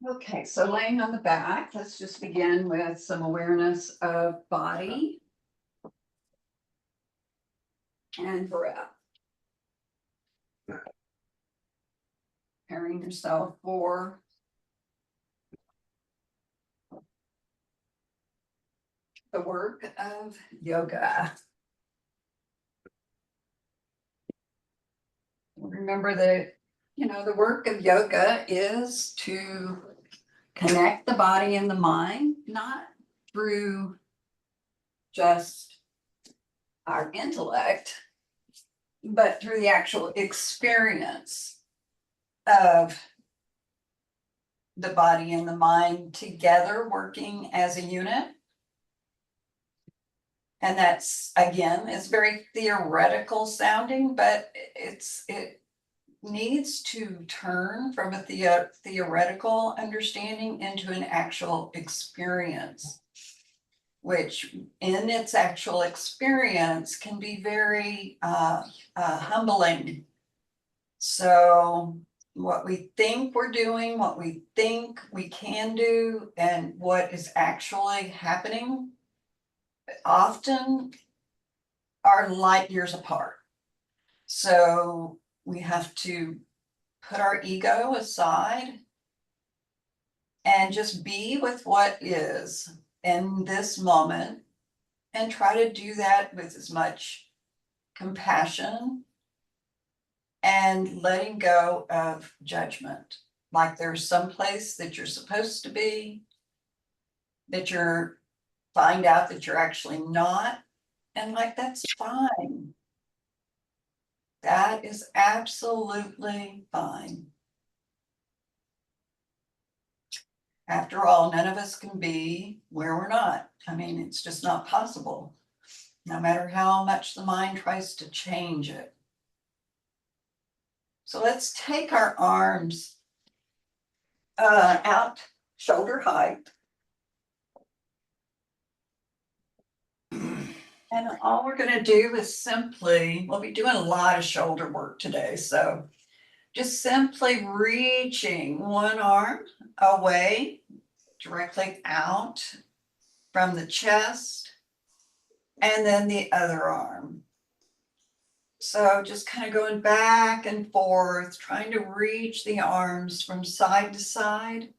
Okay, so laying on the back, let's just begin with some awareness of body and breath. Preparing yourself for the work of yoga. Remember that, the work of yoga is to connect the body and the mind, not through just our intellect, but through the actual experience of the body and the mind together working as a unit. And that's, again, it's very theoretical sounding, but it needs to turn from a theoretical understanding into an actual experience, which in its actual experience can be very humbling. So what we think we're doing, what we think we can do, and what is actually happening often are light years apart. So we have to put our ego aside and just be with what is in this moment and try to do that with as much compassion and letting go of judgment. Like there's some place that you're supposed to be, that you're find out that you're actually not, and like that's fine. That is absolutely fine. After all, none of us can be where we're not. I mean, it's just not possible, no matter how much the mind tries to change it. So let's take our arms out shoulder height. And all we're going to do is we'll be doing a lot of shoulder work today. So just simply reaching one arm away, directly out from the chest, and then the other arm. So just kind of going back and forth, trying to reach the arms from side to side,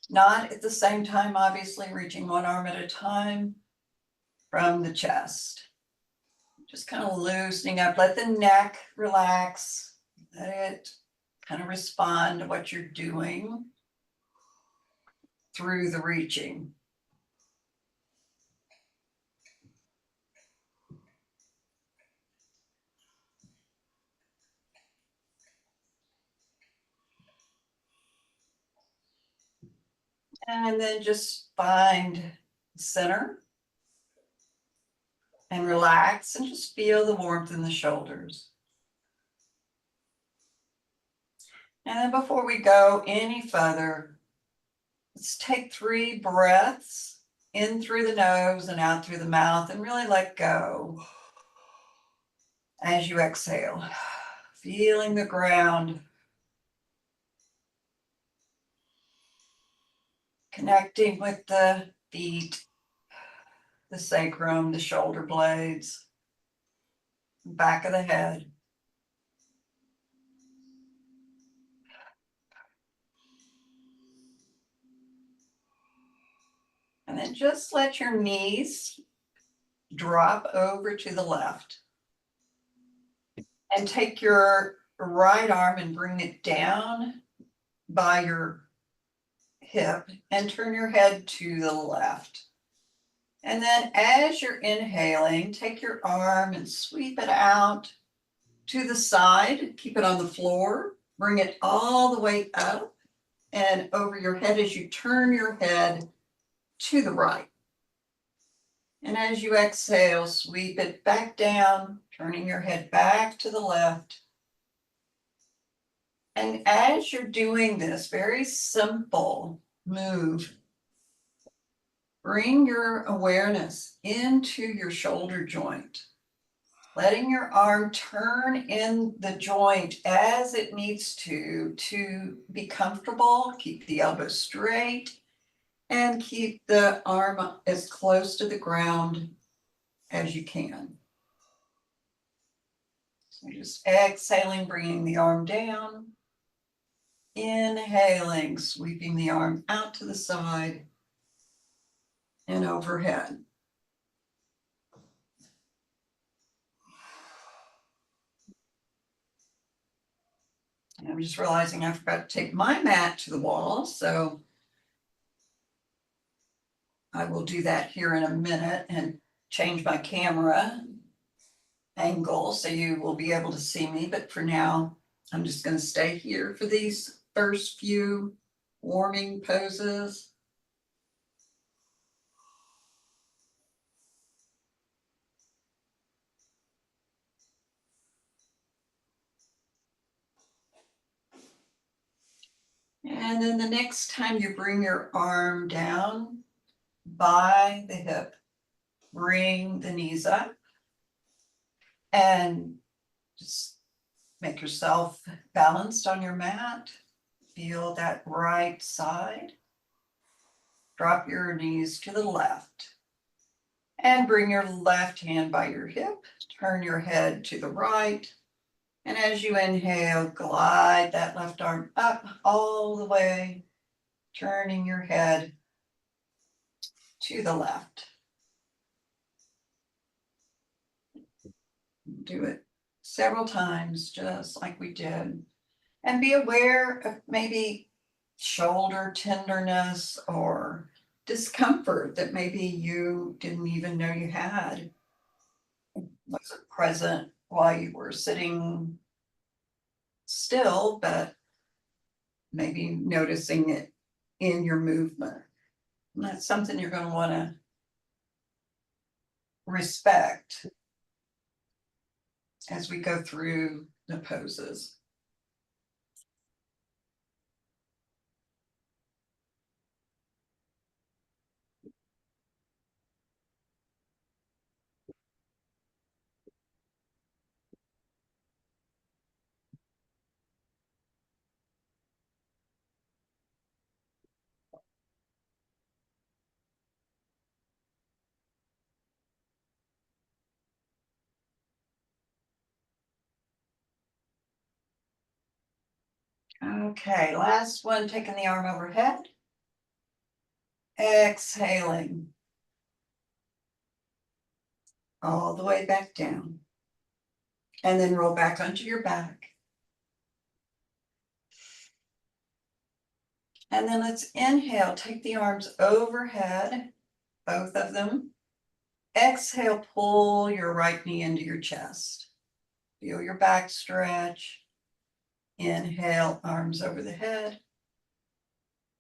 not at the same time, obviously, reaching one arm at a time from the chest. Just kind of loosening up, let the neck relax, let it kind of respond to what you're doing through the reaching. And then just find center and relax and just feel the warmth in the shoulders. And then before we go any further, let's take 3 breaths in through the nose and out through the mouth and really let go as you exhale, feeling the ground, connecting with the feet, the sacrum, the shoulder blades, back of the head. And then just let your knees drop over to the left. And take your right arm and bring it down by your hip and turn your head to the left. And then as you're inhaling, take your arm and sweep it out to the side, keep it on the floor, bring it all the way up and over your head as you turn your head to the right. And as you exhale, sweep it back down, turning your head back to the left. And as you're doing this very simple move, bring your awareness into your shoulder joint. letting your arm turn in the joint as it needs to be comfortable. Keep the elbow straight and keep the arm as close to the ground as you can. So just exhaling, bringing the arm down. Inhaling, sweeping the arm out to the side and overhead. And I'm just realizing I forgot to take my mat to the wall, so I will do that here in a minute and change my camera angle so you will be able to see me. But for now, I'm just going to stay here for these first few warming poses. And then the next time you bring your arm down by the hip, bring the knees up and just make yourself balanced on your mat. Feel that right side. Drop your knees to the left and bring your left hand by your hip. Turn your head to the right. And as you inhale, glide that left arm up all the way, turning your head to the left. Do it several times, just like we did. And be aware of maybe shoulder tenderness or discomfort that maybe you didn't even know you had. Wasn't present while you were sitting still, but maybe noticing it in your movement. And that's something you're going to want to respect as we go through the poses. Okay, last one, taking the arm overhead. Exhaling all the way back down. And then roll back onto your back. And then let's inhale, take the arms overhead, both of them. Exhale, pull your right knee into your chest. Feel your back stretch. Inhale, arms over the head.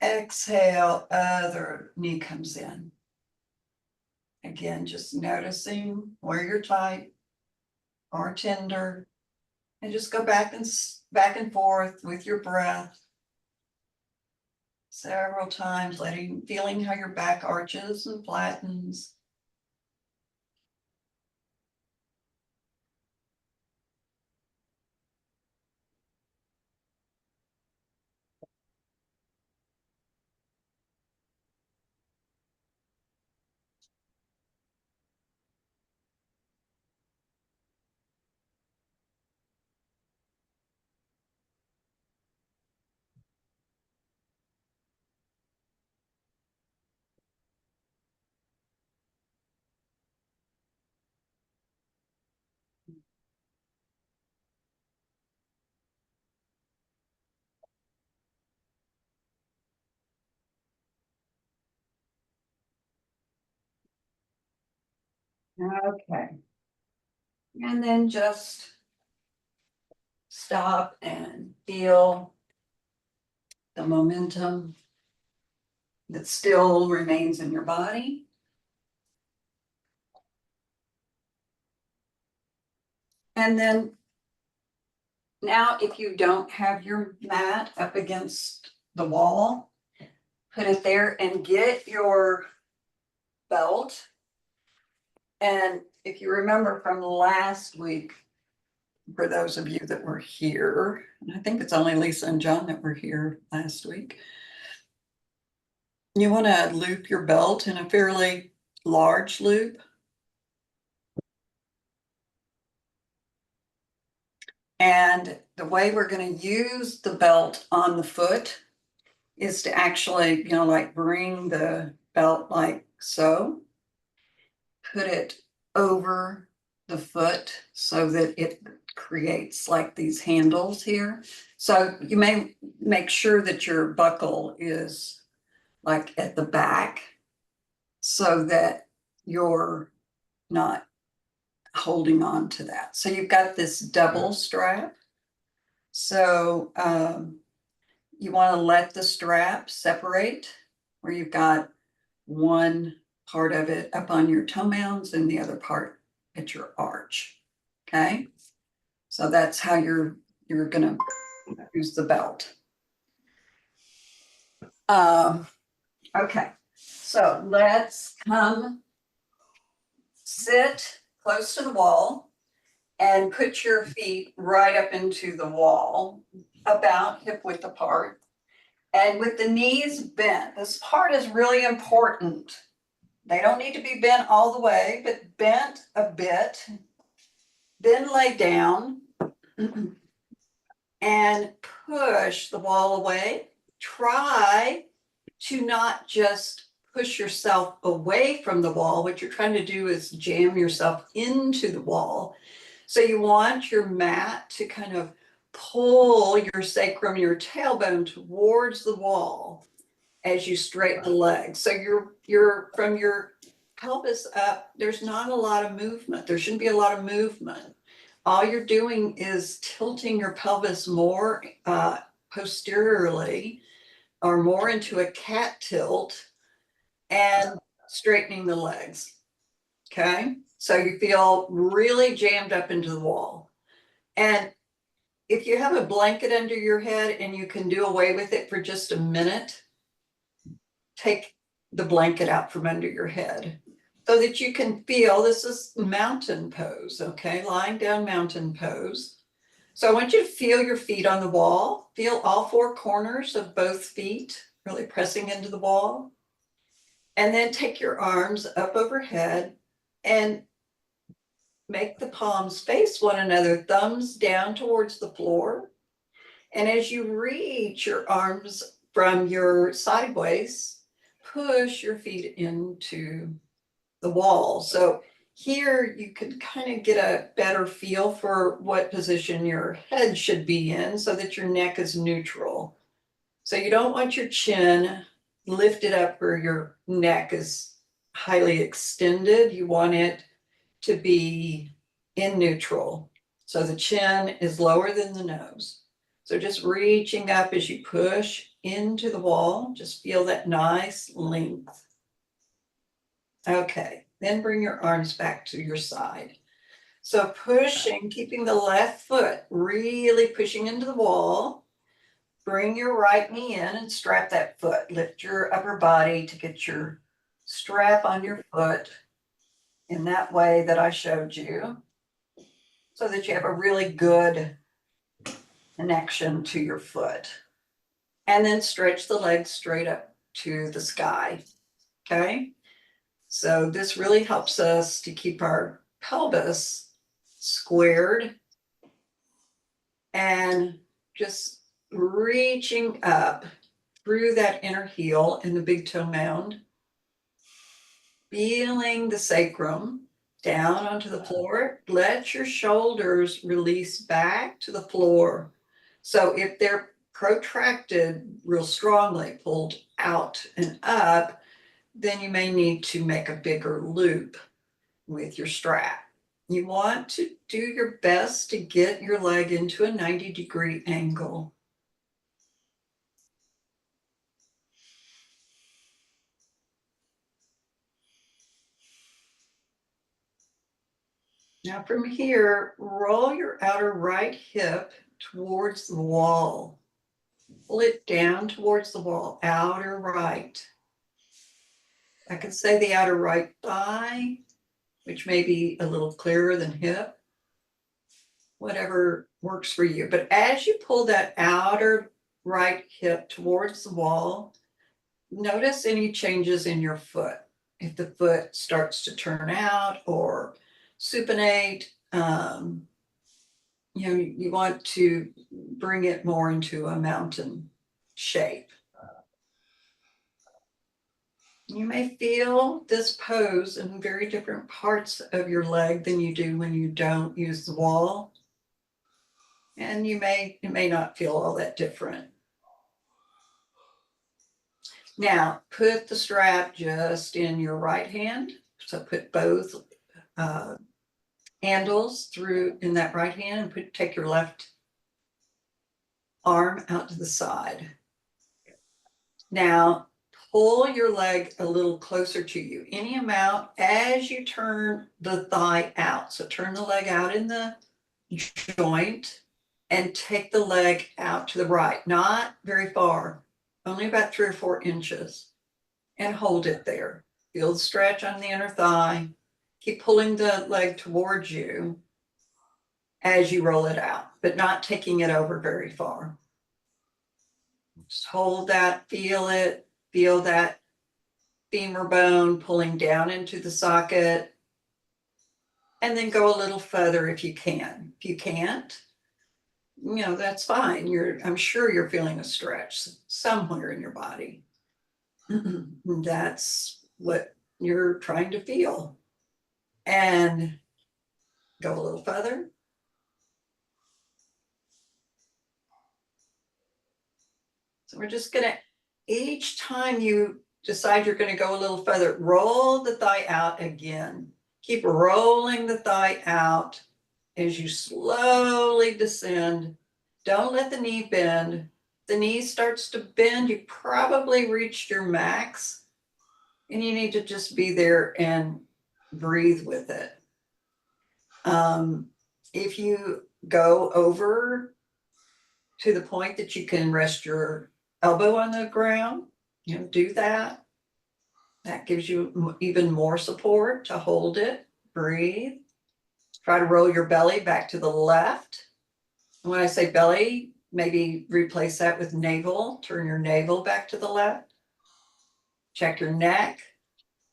Exhale, other knee comes in. Again, just noticing where you're tight or tender. And just go back and forth with your breath. Several times, feeling how your back arches and flattens. Okay. And then just stop and feel the momentum that still remains in your body. And then now, if you don't have your mat up against the wall, put it there and get your belt. And if you remember from last week, for those of you that were here, and I think it's only Lisa and John that were here last week, you want to loop your belt in a fairly large loop. And the way we're going to use the belt on the foot is to actually, like bring the belt like so, put it over the foot so that it creates like these handles here. So you may make sure that your buckle is like at the back so that you're not holding on to that. So you've got this double strap. So you want to let the strap separate where you've got one part of it up on your toe mounds and the other part at your arch. Okay. So that's how you're gonna use the belt. Okay. So let's come sit close to the wall and put your feet right up into the wall, about hip width apart. And with the knees bent, this part is really important. They don't need to be bent all the way, but bent a bit. Then lay down and push the wall away. Try to not just push yourself away from the wall. What you're trying to do is jam yourself into the wall. So you want your mat to kind of pull your sacrum, your tailbone towards the wall as you straighten the legs. So you're from your pelvis up, there's not a lot of movement. There shouldn't be a lot of movement. All you're doing is tilting your pelvis more posteriorly or more into a cat tilt and straightening the legs. Okay, so you feel really jammed up into the wall. And if you have a blanket under your head and you can do away with it for just a minute, take the blanket out from under your head so that you can feel, this is mountain pose, okay? Lying down mountain pose. So I want you to feel your feet on the wall. Feel all four corners of both feet, really pressing into the wall. And then take your arms up overhead and make the palms face one another, thumbs down towards the floor. And as you reach your arms from your sideways, push your feet into the wall. So here you can kind of get a better feel for what position your head should be in so that your neck is neutral. So you don't want your chin lifted up where your neck is highly extended. You want it to be in neutral. So the chin is lower than the nose. So just reaching up as you push into the wall, just feel that nice length. Okay, then bring your arms back to your side. So pushing, keeping the left foot really pushing into the wall. Bring your right knee in and strap that foot. Lift your upper body to get your strap on your foot in that way that I showed you, so that you have a really good connection to your foot. And then stretch the legs straight up to the sky. Okay. So this really helps us to keep our pelvis squared and just reaching up through that inner heel in the big toe mound, feeling the sacrum down onto the floor. Let your shoulders release back to the floor. So if they're protracted real strongly, pulled out and up, then you may need to make a bigger loop with your strap. You want to do your best to get your leg into a 90-degree angle. Now from here, roll your outer right hip towards the wall. Pull it down towards the wall, outer right. I could say the outer right thigh, which may be a little clearer than hip, whatever works for you. But as you pull that outer right hip towards the wall, notice any changes in your foot. If the foot starts to turn out or supinate, you want to bring it more into a mountain shape. You may feel this pose in very different parts of your leg than you do when you don't use the wall. And it may not feel all that different. Now, put the strap just in your right hand. So put both handles through in that right hand and take your left arm out to the side. Now, pull your leg a little closer to you, any amount as you turn the thigh out. So turn the leg out in the joint and take the leg out to the right, not very far, only about 3 or 4 inches, and hold it there. Feel the stretch on the inner thigh. Keep pulling the leg towards you as you roll it out, but not taking it over very far. Just hold that, feel it, feel that femur bone pulling down into the socket, and then go a little further if you can. If you can't, that's fine. I'm sure you're feeling a stretch somewhere in your body. That's what you're trying to feel. And go a little further. So we're just gonna, each time you decide you're gonna go a little further, roll the thigh out again. Keep rolling the thigh out as you slowly descend. Don't let the knee bend. The knee starts to bend, you probably reached your max, and you need to just be there and breathe with it. If you go over to the point that you can rest your elbow on the ground, do that. That gives you even more support to hold it. Breathe. Try to roll your belly back to the left. And when I say belly, maybe replace that with navel. Turn your navel back to the left. Check your neck.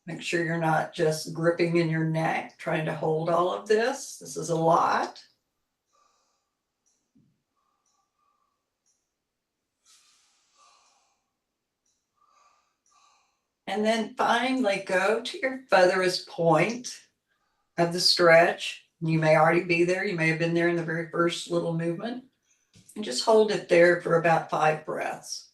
Make sure you're not just gripping in your neck, trying to hold all of this. This is a lot. And then finally go to your furthest point of the stretch. You may already be there. You may have been there in the very first little movement. And just hold it there for about 5 breaths.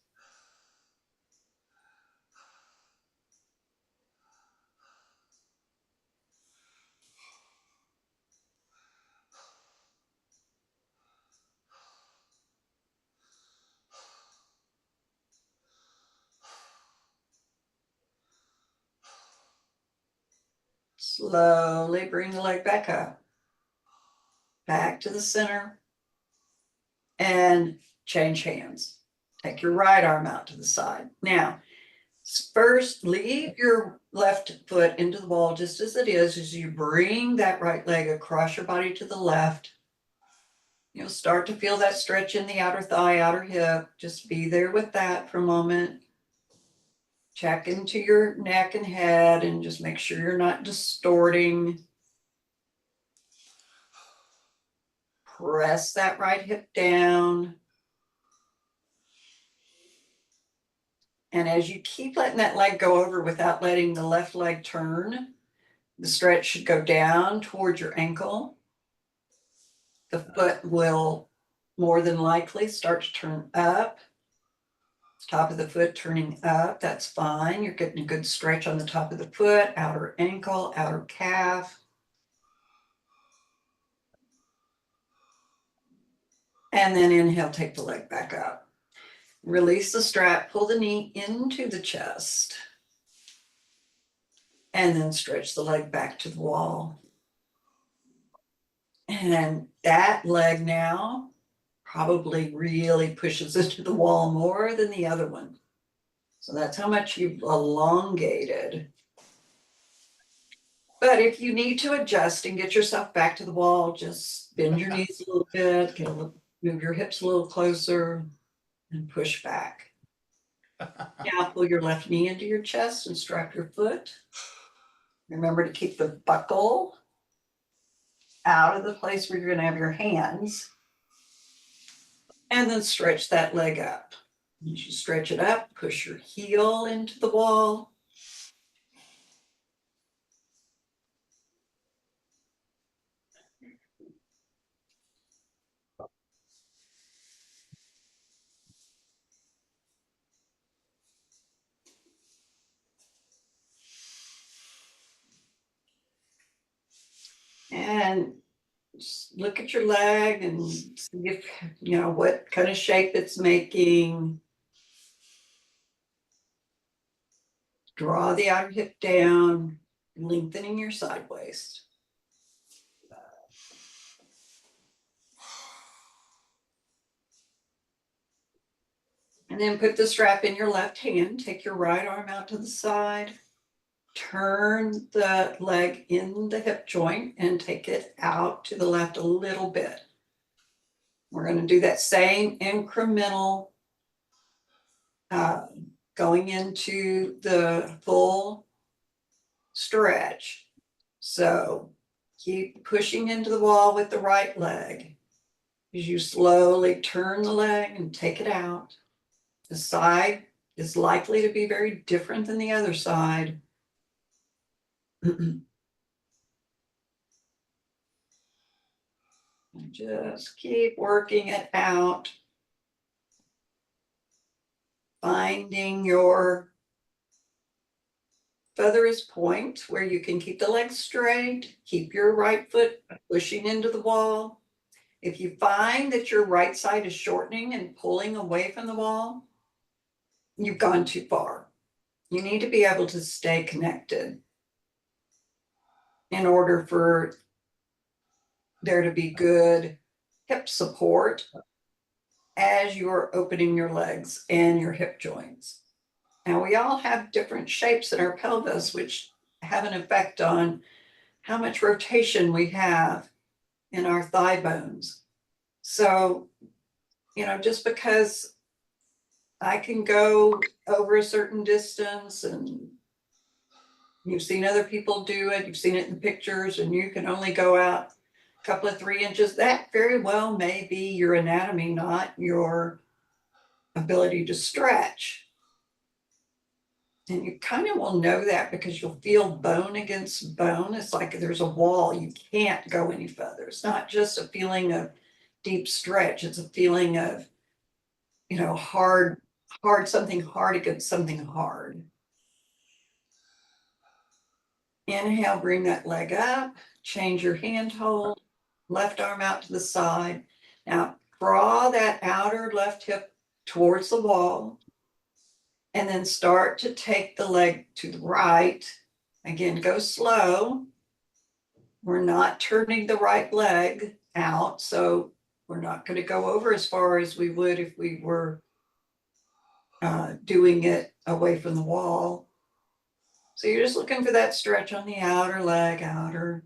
Slowly bring the leg back up, back to the center, and change hands. Take your right arm out to the side. Now, first, leave your left foot into the wall just as it is as you bring that right leg across your body to the left. You'll start to feel that stretch in the outer thigh, outer hip. Just be there with that for a moment. Check into your neck and head and just make sure you're not distorting. Press that right hip down. And as you keep letting that leg go over without letting the left leg turn, the stretch should go down towards your ankle. The foot will more than likely start to turn up. Top of the foot turning up, that's fine. You're getting a good stretch on the top of the foot, outer ankle, outer calf. And then inhale, take the leg back up. Release the strap, pull the knee into the chest. And then stretch the leg back to the wall. And that leg now probably really pushes into the wall more than the other one. So that's how much you've elongated. But if you need to adjust and get yourself back to the wall, just bend your knees a little bit, move your hips a little closer and push back. Now pull your left knee into your chest and strap your foot. Remember to keep the buckle out of the place where you're going to have your hands. And then stretch that leg up. As you stretch it up, push your heel into the wall. And just look at your leg and see if, what kind of shape it's making. Draw the outer hip down, lengthening your side waist. And then put the strap in your left hand, take your right arm out to the side, turn the leg in the hip joint and take it out to the left a little bit. We're going to do that same incremental going into the full stretch. So keep pushing into the wall with the right leg. As you slowly turn the leg and take it out, the side is likely to be very different than the other side. Just keep working it out. Finding your feather's point where you can keep the legs straight, keep your right foot pushing into the wall. If you find that your right side is shortening and pulling away from the wall, you've gone too far. You need to be able to stay connected in order for there to be good hip support as you're opening your legs and your hip joints. Now, we all have different shapes in our pelvis, which have an effect on how much rotation we have in our thigh bones. So, just because I can go over a certain distance and you've seen other people do it, you've seen it in pictures, and you can only go out a couple of 3 inches, that very well may be your anatomy, not your ability to stretch. And you kind of will know that because you'll feel bone against bone. It's like there's a wall. You can't go any further. It's not just a feeling of deep stretch. It's a feeling of, hard, something hard against something hard. Inhale, bring that leg up, change your hand hold, left arm out to the side. Now, draw that outer left hip towards the wall. And then start to take the leg to the right. Again, go slow. We're not turning the right leg out, so we're not going to go over as far as we would if we were doing it away from the wall. So you're just looking for that stretch on the outer leg, outer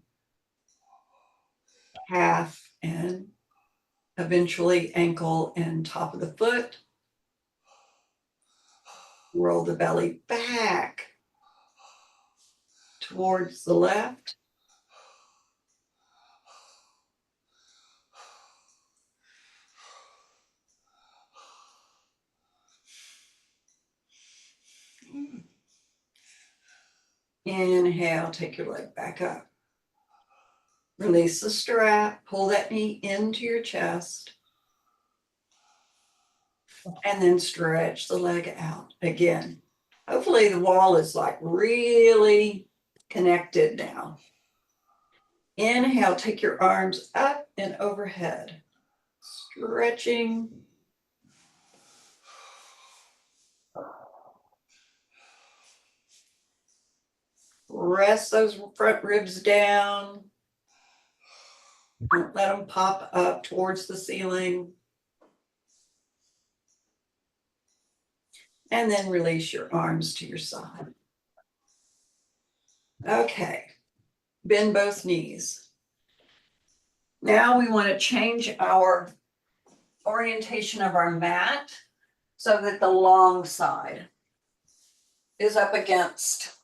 calf, and eventually ankle and top of the foot. Roll the belly back towards the left. Inhale, take your leg back up. Release the strap, pull that knee into your chest, and then stretch the leg out again. Hopefully the wall is like really connected now. Inhale, take your arms up and overhead, stretching. Press those front ribs down. Don't let them pop up towards the ceiling. And then release your arms to your side. Okay. bend both knees. Now we want to change our orientation of our mat so that the long side is up against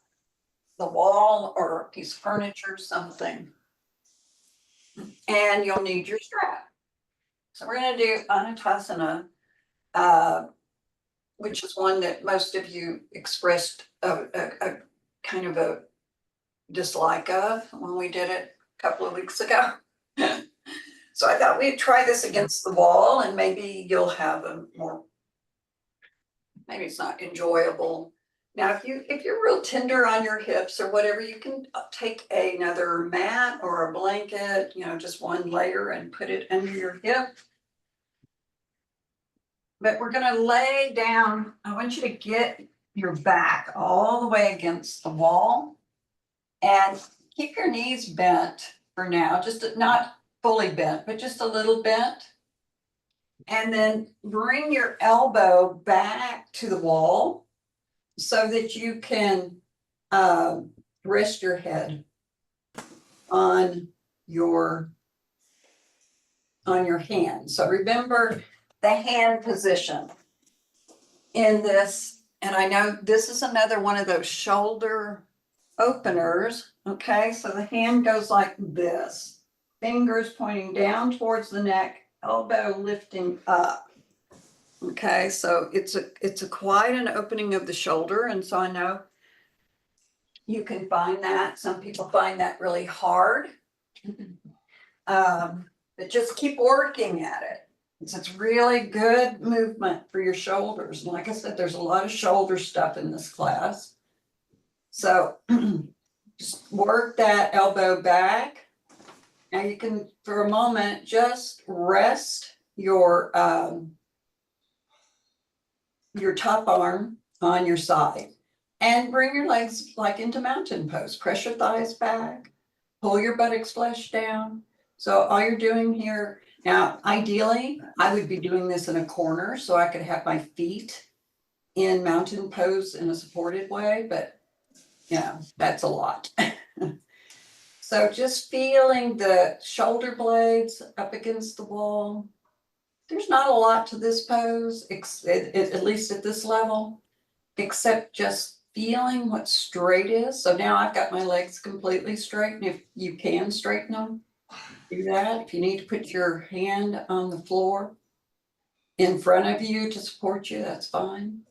the wall or a piece of furniture, something. And you'll need your strap. So we're going to do Anatasana, which is one that most of you expressed a kind of a dislike of when we did it a couple of weeks ago. So I thought we'd try this against the wall and maybe you'll have a more, maybe it's not enjoyable. Now, if you're real tender on your hips or whatever, you can take another mat or a blanket, just one layer and put it under your hip. But we're gonna lay down, I want you to get your back all the way against the wall and keep your knees bent for now, just not fully bent, but just a little bent. And then bring your elbow back to the wall so that you can rest your head on your hand. So remember the hand position in this. And I know this is another one of those shoulder openers. Okay, so the hand goes like this, fingers pointing down towards the neck, elbow lifting up. Okay, so it's a quite an opening of the shoulder. And so I know you can find that. Some people find that really hard. But just keep working at it. It's really good movement for your shoulders. And like I said, there's a lot of shoulder stuff in this class. So just work that elbow back. Now you can, for a moment, just rest your top arm on your side and bring your legs like into mountain pose. Press your thighs back, pull your buttocks flush down. So all you're doing here, now ideally, I would be doing this in a corner so I could have my feet in mountain pose in a supported way, but that's a lot. So just feeling the shoulder blades up against the wall. There's not a lot to this pose, at least at this level, except just feeling what straight is. So now I've got my legs completely straight, and if you can straighten them, do that. If you need to put your hand on the floor in front of you to support you, that's fine.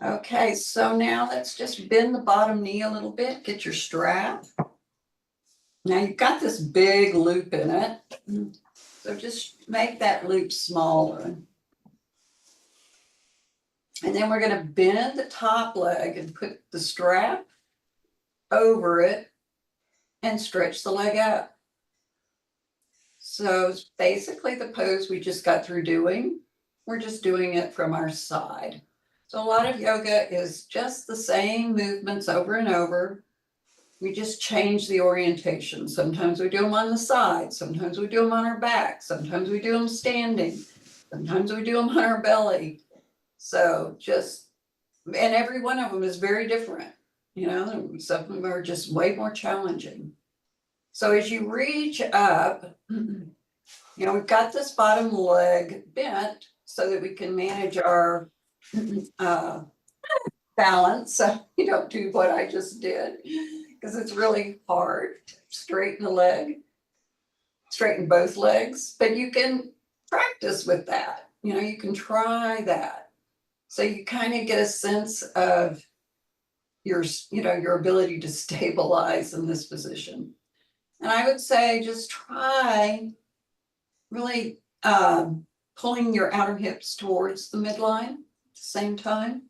Okay, so now let's just bend the bottom knee a little bit, get your strap. Now you've got this big loop in it, so just make that loop smaller. And then we're going to bend the top leg and put the strap over it and stretch the leg out. So it's basically the pose we just got through doing. We're just doing it from our side. So a lot of yoga is just the same movements over and over. We just change the orientation. Sometimes we do them on the side. Sometimes we do them on our back. Sometimes we do them standing. Sometimes we do them on our belly. So and every one of them is very different. Some of them are just way more challenging. So as you reach up, we've got this bottom leg bent so that we can manage our balance. So you don't do what I just did, because it's really hard to straighten the leg, straighten both legs, but you can practice with that. You can try that. So you kind of get a sense of your ability to stabilize in this position. And I would say just try really pulling your outer hips towards the midline at the same time.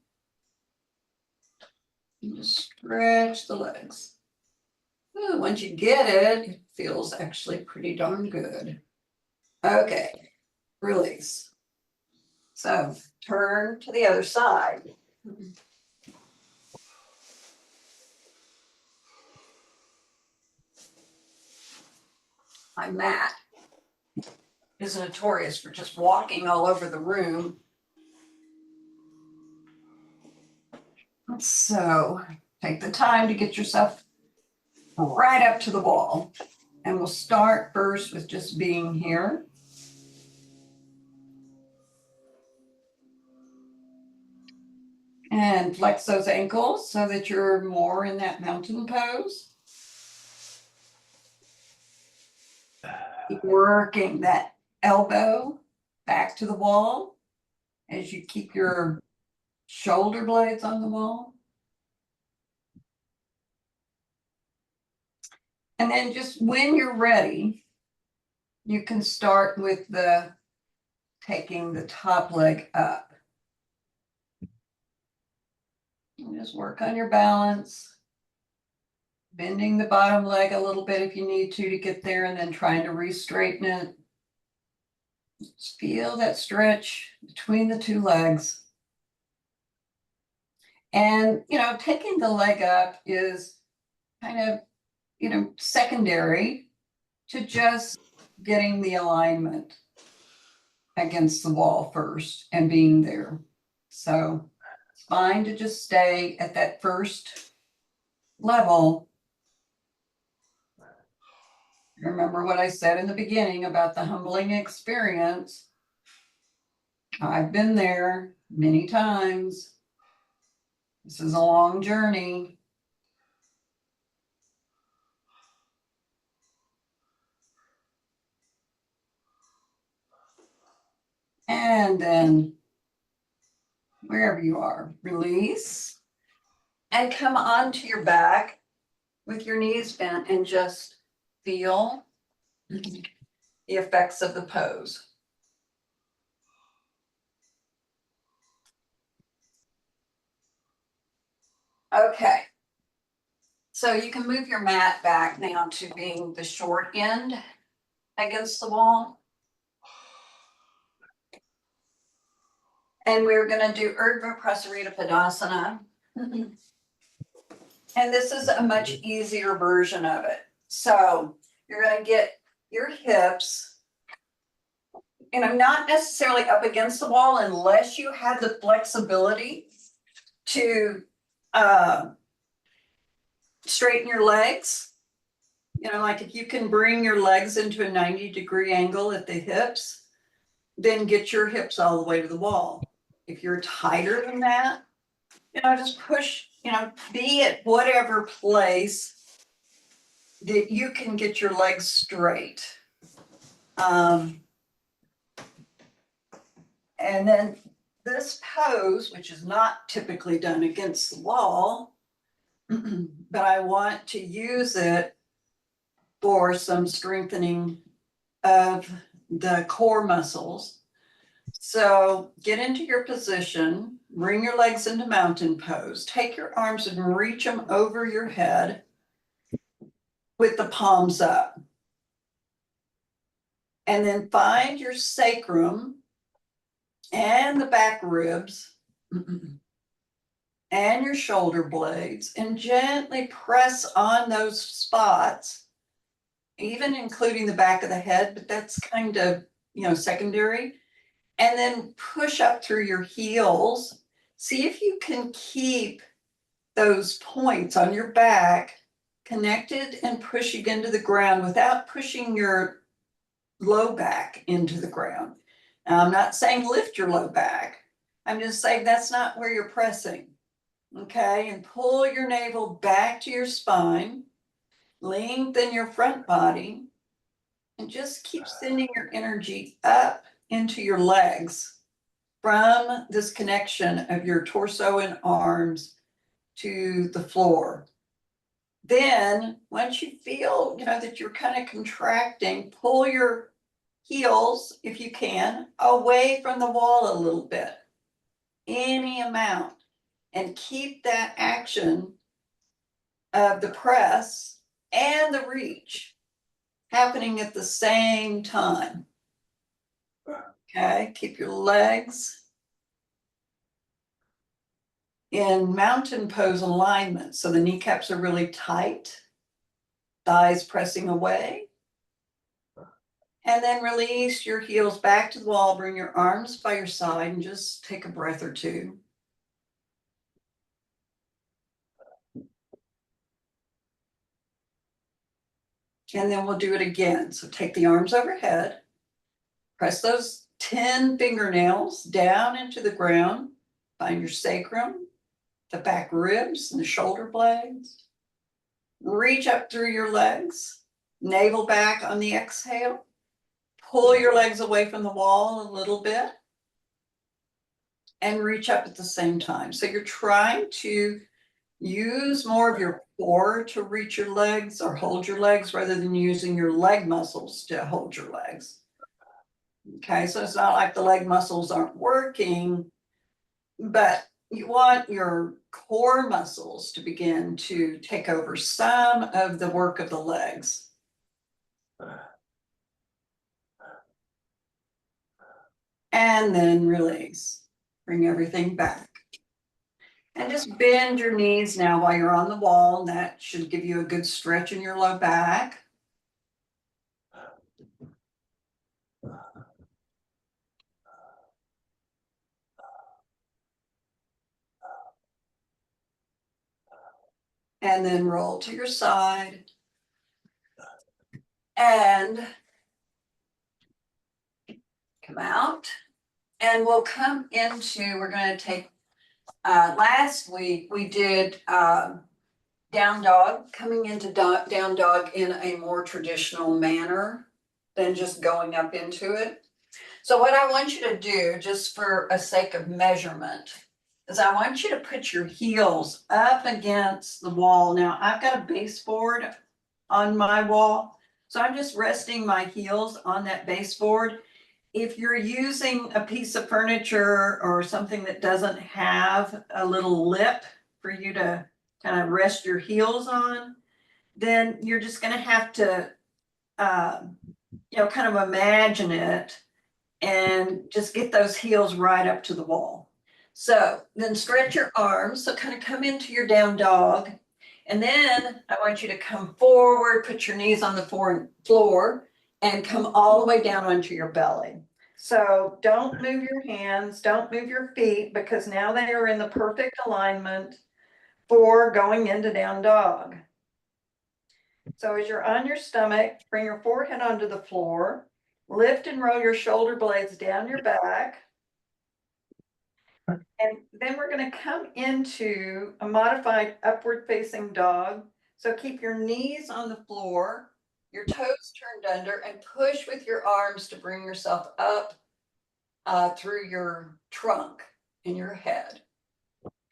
And just stretch the legs. Ooh, once you get it, it feels actually pretty darn good. Okay, release. So turn to the other side. My mat is notorious for just walking all over the room. So take the time to get yourself right up to the wall. And we'll start first with just being here. And flex those ankles so that you're more in that mountain pose. Keep working that elbow back to the wall as you keep your shoulder blades on the wall. And then just when you're ready, you can start with taking the top leg up. And just work on your balance, bending the bottom leg a little bit if you need to get there, and then trying to re-straighten it. Just feel that stretch between the two legs. And, taking the leg up is kind of, secondary to just getting the alignment against the wall first and being there. So it's fine to just stay at that first level. Remember what I said in the beginning about the humbling experience. I've been there many times. This is a long journey. And then wherever you are, release and come onto your back with your knees bent and just feel the effects of the pose. Okay. So you can move your mat back now to being the short end against the wall. And we're going to do Urdhva Prasarita Padasana. And this is a much easier version of it. So you're going to get your hips, not necessarily up against the wall unless you have the flexibility to straighten your legs. Like if you can bring your legs into a 90-degree angle at the hips, then get your hips all the way to the wall. If you're tighter than that, just push, be at whatever place that you can get your legs straight. And then this pose, which is not typically done against the wall, but I want to use it for some strengthening of the core muscles. So get into your position, bring your legs into mountain pose, take your arms and reach them over your head with the palms up. And then find your sacrum and the back ribs and your shoulder blades and gently press on those spots, even including the back of the head, but that's kind of, secondary. And then push up through your heels. See if you can keep those points on your back connected and pushing into the ground without pushing your low back into the ground. Now, I'm not saying lift your low back. I'm just saying that's not where you're pressing. Okay, and pull your navel back to your spine, lengthen your front body, and just keep sending your energy up into your legs from this connection of your torso and arms to the floor. Then once you feel, that you're kind of contracting, pull your heels, if you can, away from the wall a little bit, any amount, and keep that action of the press and the reach happening at the same time. Okay, keep your legs in mountain pose alignment. So the kneecaps are really tight, thighs pressing away. And then release your heels back to the wall, bring your arms by your side and just take a breath or two. And then we'll do it again. So take the arms overhead, press those 10 fingernails down into the ground, find your sacrum, the back ribs and the shoulder blades. Reach up through your legs, navel back on the exhale. Pull your legs away from the wall a little bit and reach up at the same time. So you're trying to use more of your core to reach your legs or hold your legs rather than using your leg muscles to hold your legs. Okay, so it's not like the leg muscles aren't working, but you want your core muscles to begin to take over some of the work of the legs. And then release. Bring everything back. And just bend your knees now while you're on the wall. And that should give you a good stretch in your low back. And then roll to your side. And come out. And we'll come into, we're going to take, last week we did down dog, coming into down dog in a more traditional manner than just going up into it. So what I want you to do, just for a sake of measurement, is I want you to put your heels up against the wall. Now I've got a baseboard on my wall, so I'm just resting my heels on that baseboard. If you're using a piece of furniture or something that doesn't have a little lip for you to kind of rest your heels on, then you're just going to have to, kind of imagine it and just get those heels right up to the wall. So then stretch your arms. So kind of come into your down dog. And then I want you to come forward, put your knees on the floor, and come all the way down onto your belly. So don't move your hands, don't move your feet, because now they are in the perfect alignment for going into down dog. So as you're on your stomach, bring your forehead onto the floor, lift and roll your shoulder blades down your back. And then we're going to come into a modified upward facing dog. So keep your knees on the floor, your toes turned under, and push with your arms to bring yourself up through your trunk and your head.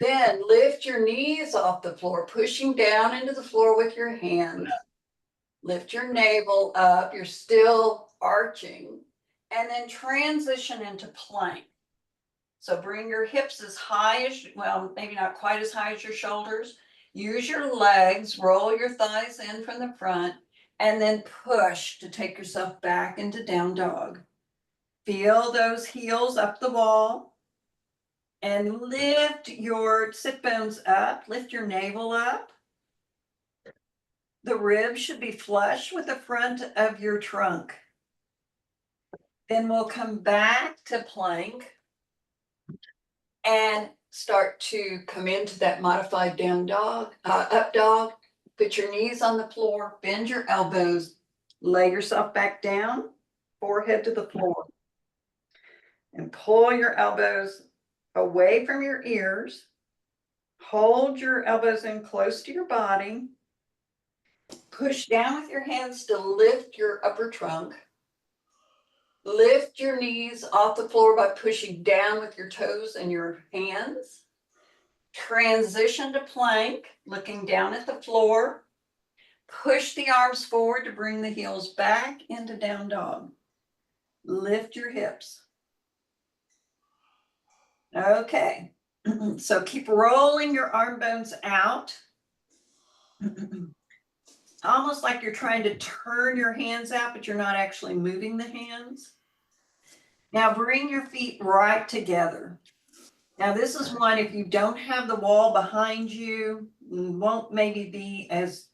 Then lift your knees off the floor, pushing down into the floor with your hands. Lift your navel up, you're still arching, and then transition into plank. So bring your hips as high as, well, maybe not quite as high as your shoulders. Use your legs, roll your thighs in from the front, and then push to take yourself back into down dog. Feel those heels up the wall. And lift your sit bones up, lift your navel up. The ribs should be flush with the front of your trunk. Then we'll come back to plank and start to come into that modified down dog, up dog. Put your knees on the floor, bend your elbows, lay yourself back down, forehead to the floor. And pull your elbows away from your ears. Hold your elbows in close to your body. Push down with your hands to lift your upper trunk. Lift your knees off the floor by pushing down with your toes and your hands. Transition to plank, looking down at the floor. Push the arms forward to bring the heels back into down dog. Lift your hips. Okay, so keep rolling your arm bones out. Almost like you're trying to turn your hands out, but you're not actually moving the hands. Now bring your feet right together. Now this is one, if you don't have the wall behind you, won't maybe be as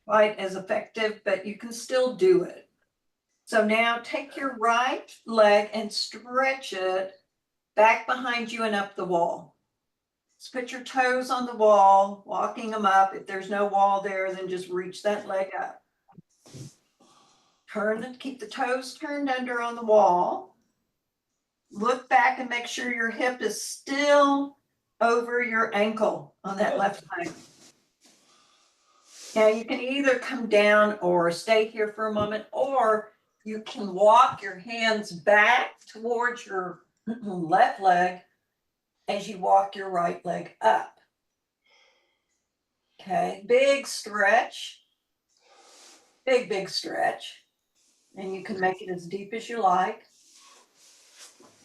quite as effective, but you can still do it. So now take your right leg and stretch it back behind you and up the wall. Just put your toes on the wall, walking them up. If there's no wall there, then just reach that leg up. keep the toes turned under on the wall. Look back and make sure your hip is still over your ankle on that left leg. Now you can either come down or stay here for a moment, or you can walk your hands back towards your left leg as you walk your right leg up. Okay, big stretch, big stretch. And you can make it as deep as you like.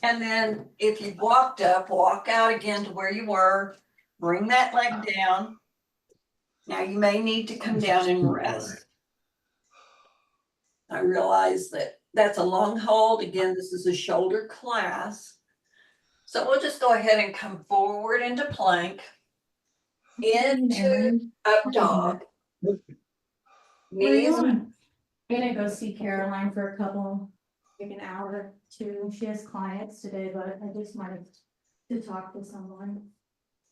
And then if you've walked up, walk out again to where you were, bring that leg down. Now you may need to come down and rest. I realize that that's a long hold. Again, this is a shoulder class. So we'll just go ahead and come forward into plank, into up dog. Where are you going? I'm gonna go see Caroline for a couple, like an hour or two. She has clients today, but I just wanted to talk to someone.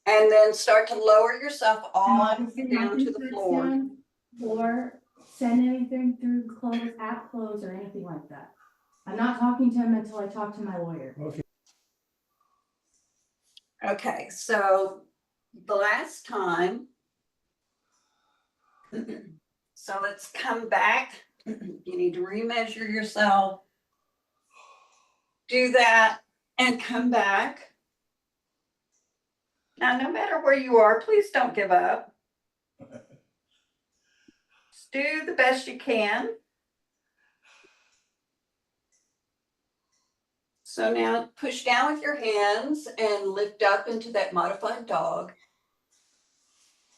And then start to lower yourself on down to the floor. Or send anything through close, app close or anything like that. I'm not talking to him until I talk to my lawyer. Okay, so the last time, so let's come back. You need to remeasure yourself. Do that and come back. Now, no matter where you are, please don't give up. Just do the best you can. So now push down with your hands and lift up into that modified dog.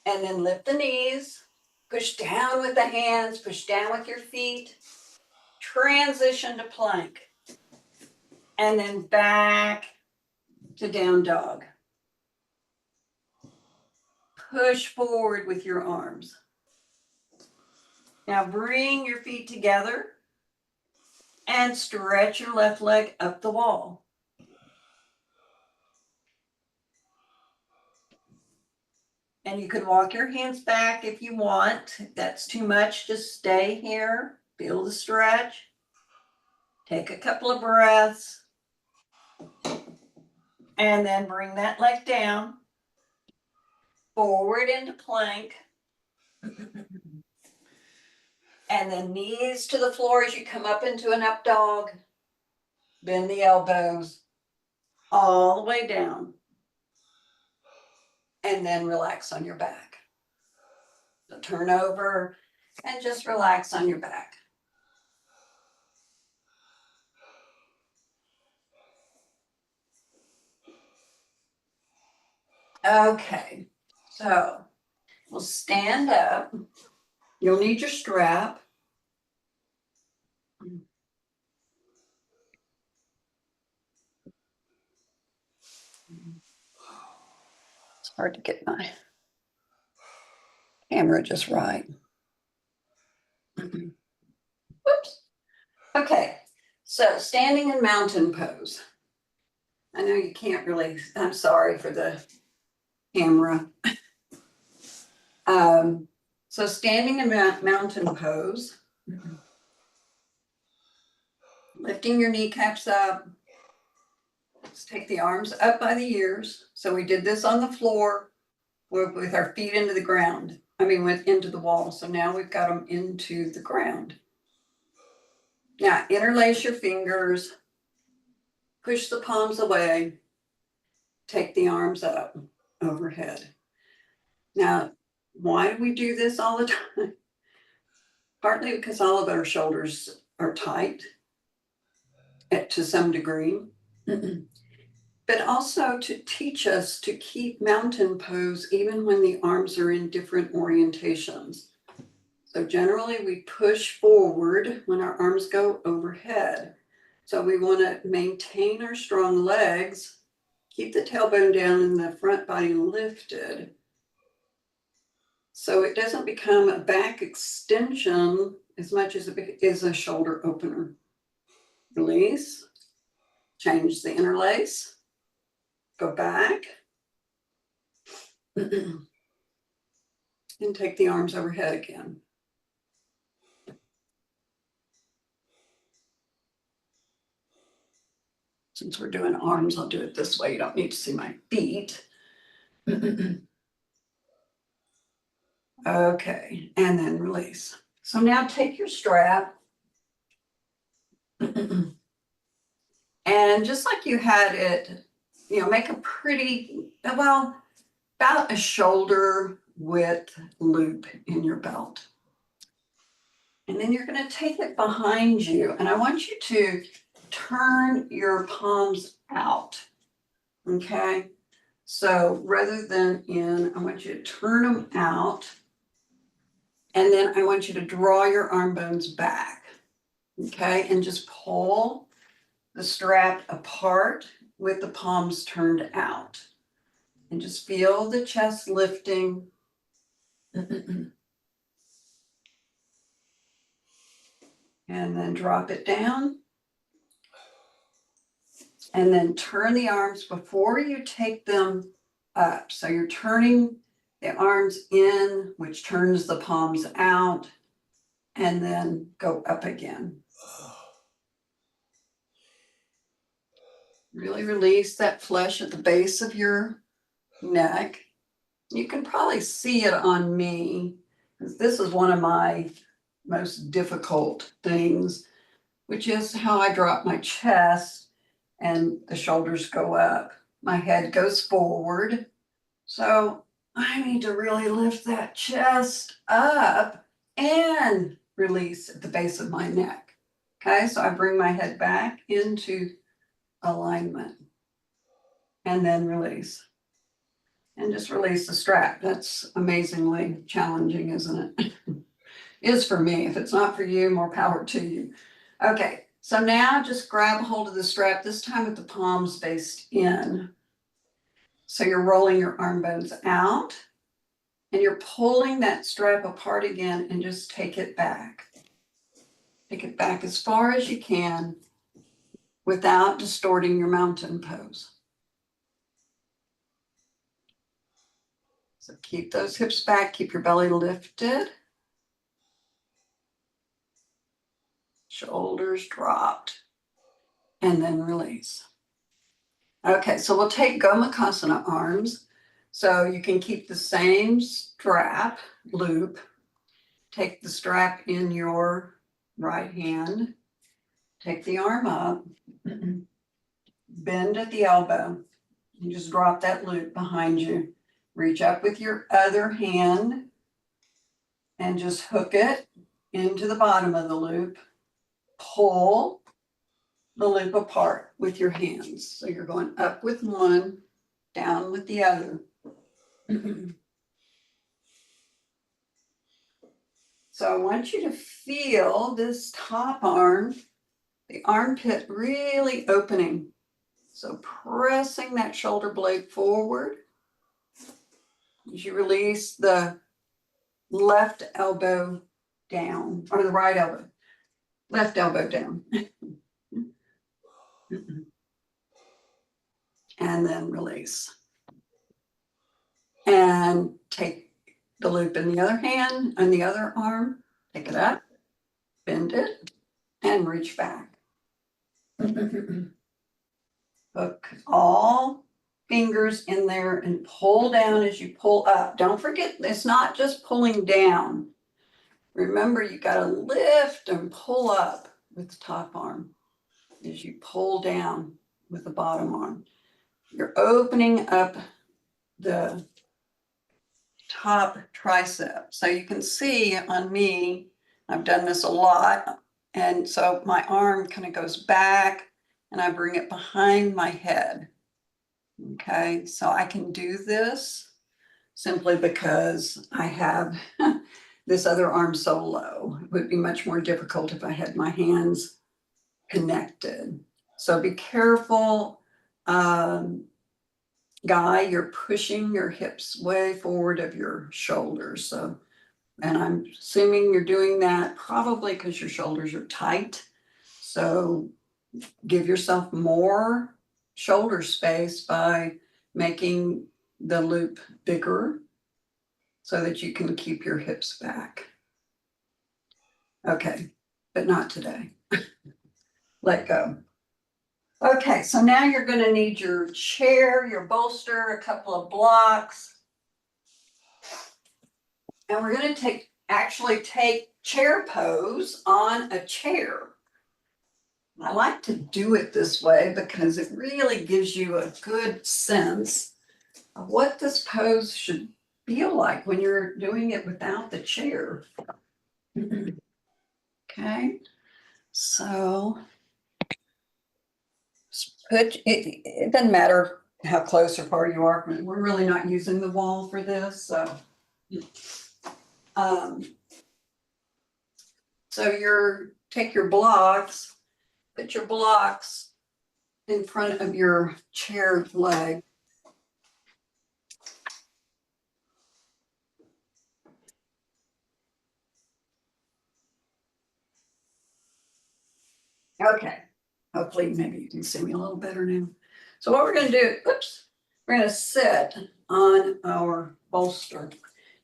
And then lift the knees, push down with the hands, push down with your feet, transition to plank. And then back to down dog. Push forward with your arms. Now bring your feet together and stretch your left leg up the wall. And you can walk your hands back if you want. If that's too much, just stay here, feel the stretch. Take a couple of breaths. And then bring that leg down. Forward into plank. And then knees to the floor as you come up into an up dog. Bend the elbows all the way down. And then relax on your back. So turn over and just relax on your back. Okay, so we'll stand up. You'll need your strap. It's hard to get my camera just right. Whoops. Okay, so standing in mountain pose. I know you can't really, I'm sorry for the camera. So standing in mountain pose, lifting your kneecaps up. Let's take the arms up by the ears. So we did this on the floor with our feet into the ground. Into the wall. So now we've got them into the ground. Now interlace your fingers, push the palms away, take the arms up overhead. Now, why do we do this all the time? Partly because all of our shoulders are tight to some degree, but also to teach us to keep mountain pose even when the arms are in different orientations. So generally we push forward when our arms go overhead. So we want to maintain our strong legs, keep the tailbone down and the front body lifted. So it doesn't become a back extension as much as it is a shoulder opener. Release, change the interlace, go back, and take the arms overhead again. Since we're doing arms, I'll do it this way. You don't need to see my feet. Okay, and then release. So now take your strap. And just like you had it, make a pretty, well, about a shoulder width loop in your belt. And then you're going to take it behind you, and I want you to turn your palms out. Okay, so rather than in, I want you to turn them out, and then I want you to draw your arm bones back. Okay, and just pull the strap apart with the palms turned out. And just feel the chest lifting. And then drop it down. And then turn the arms before you take them up. So you're turning the arms in, which turns the palms out, and then go up again. Really release that flesh at the base of your neck. You can probably see it on me, because this is one of my most difficult things, which is how I drop my chest and the shoulders go up. My head goes forward. So I need to really lift that chest up and release at the base of my neck. Okay, so I bring my head back into alignment and then release. And just release the strap. That's amazingly challenging, isn't it? Is for me. If it's not for you, more power to you. Okay, so now just grab a hold of the strap, this time with the palms faced in. So you're rolling your arm bones out, and you're pulling that strap apart again, and just take it back. Take it back as far as you can without distorting your mountain pose. So keep those hips back, keep your belly lifted. Shoulders dropped, and then release. Okay, so we'll take Gomukhasana arms. So you can keep the same strap loop. Take the strap in your right hand. Take the arm up. Bend at the elbow. You just drop that loop behind you. Reach up with your other hand and just hook it into the bottom of the loop. Pull the loop apart with your hands. So you're going up with one, down with the other. So I want you to feel this top arm, the armpit really opening. So pressing that shoulder blade forward as you release the left elbow down, or the right elbow, left elbow down. And then release. And take the loop in the other hand and the other arm, pick it up, bend it, and reach back. Hook all fingers in there and pull down as you pull up. Don't forget, it's not just pulling down. Remember, you got to lift and pull up with the top arm as you pull down with the bottom arm. You're opening up the top tricep. So you can see on me, I've done this a lot. And so my arm kind of goes back and I bring it behind my head. Okay, so I can do this simply because I have this other arm so low. It would be much more difficult if I had my hands connected. So be careful. Guy, you're pushing your hips way forward of your shoulders. So, and I'm assuming you're doing that probably because your shoulders are tight. So give yourself more shoulder space by making the loop bigger so that you can keep your hips back. Okay, but not today. Let go. Okay, so now you're gonna need your chair, your bolster, a couple of blocks. And we're gonna actually take chair pose on a chair. I like to do it this way because it really gives you a good sense of what this pose should feel like when you're doing it without the chair. Okay, so it doesn't matter how close or far you are. We're really not using the wall for this, so. Um, so take your blocks, put your blocks in front of your chair leg. Okay, hopefully maybe you can see me a little better now. So what we're gonna do, we're gonna sit on our bolster.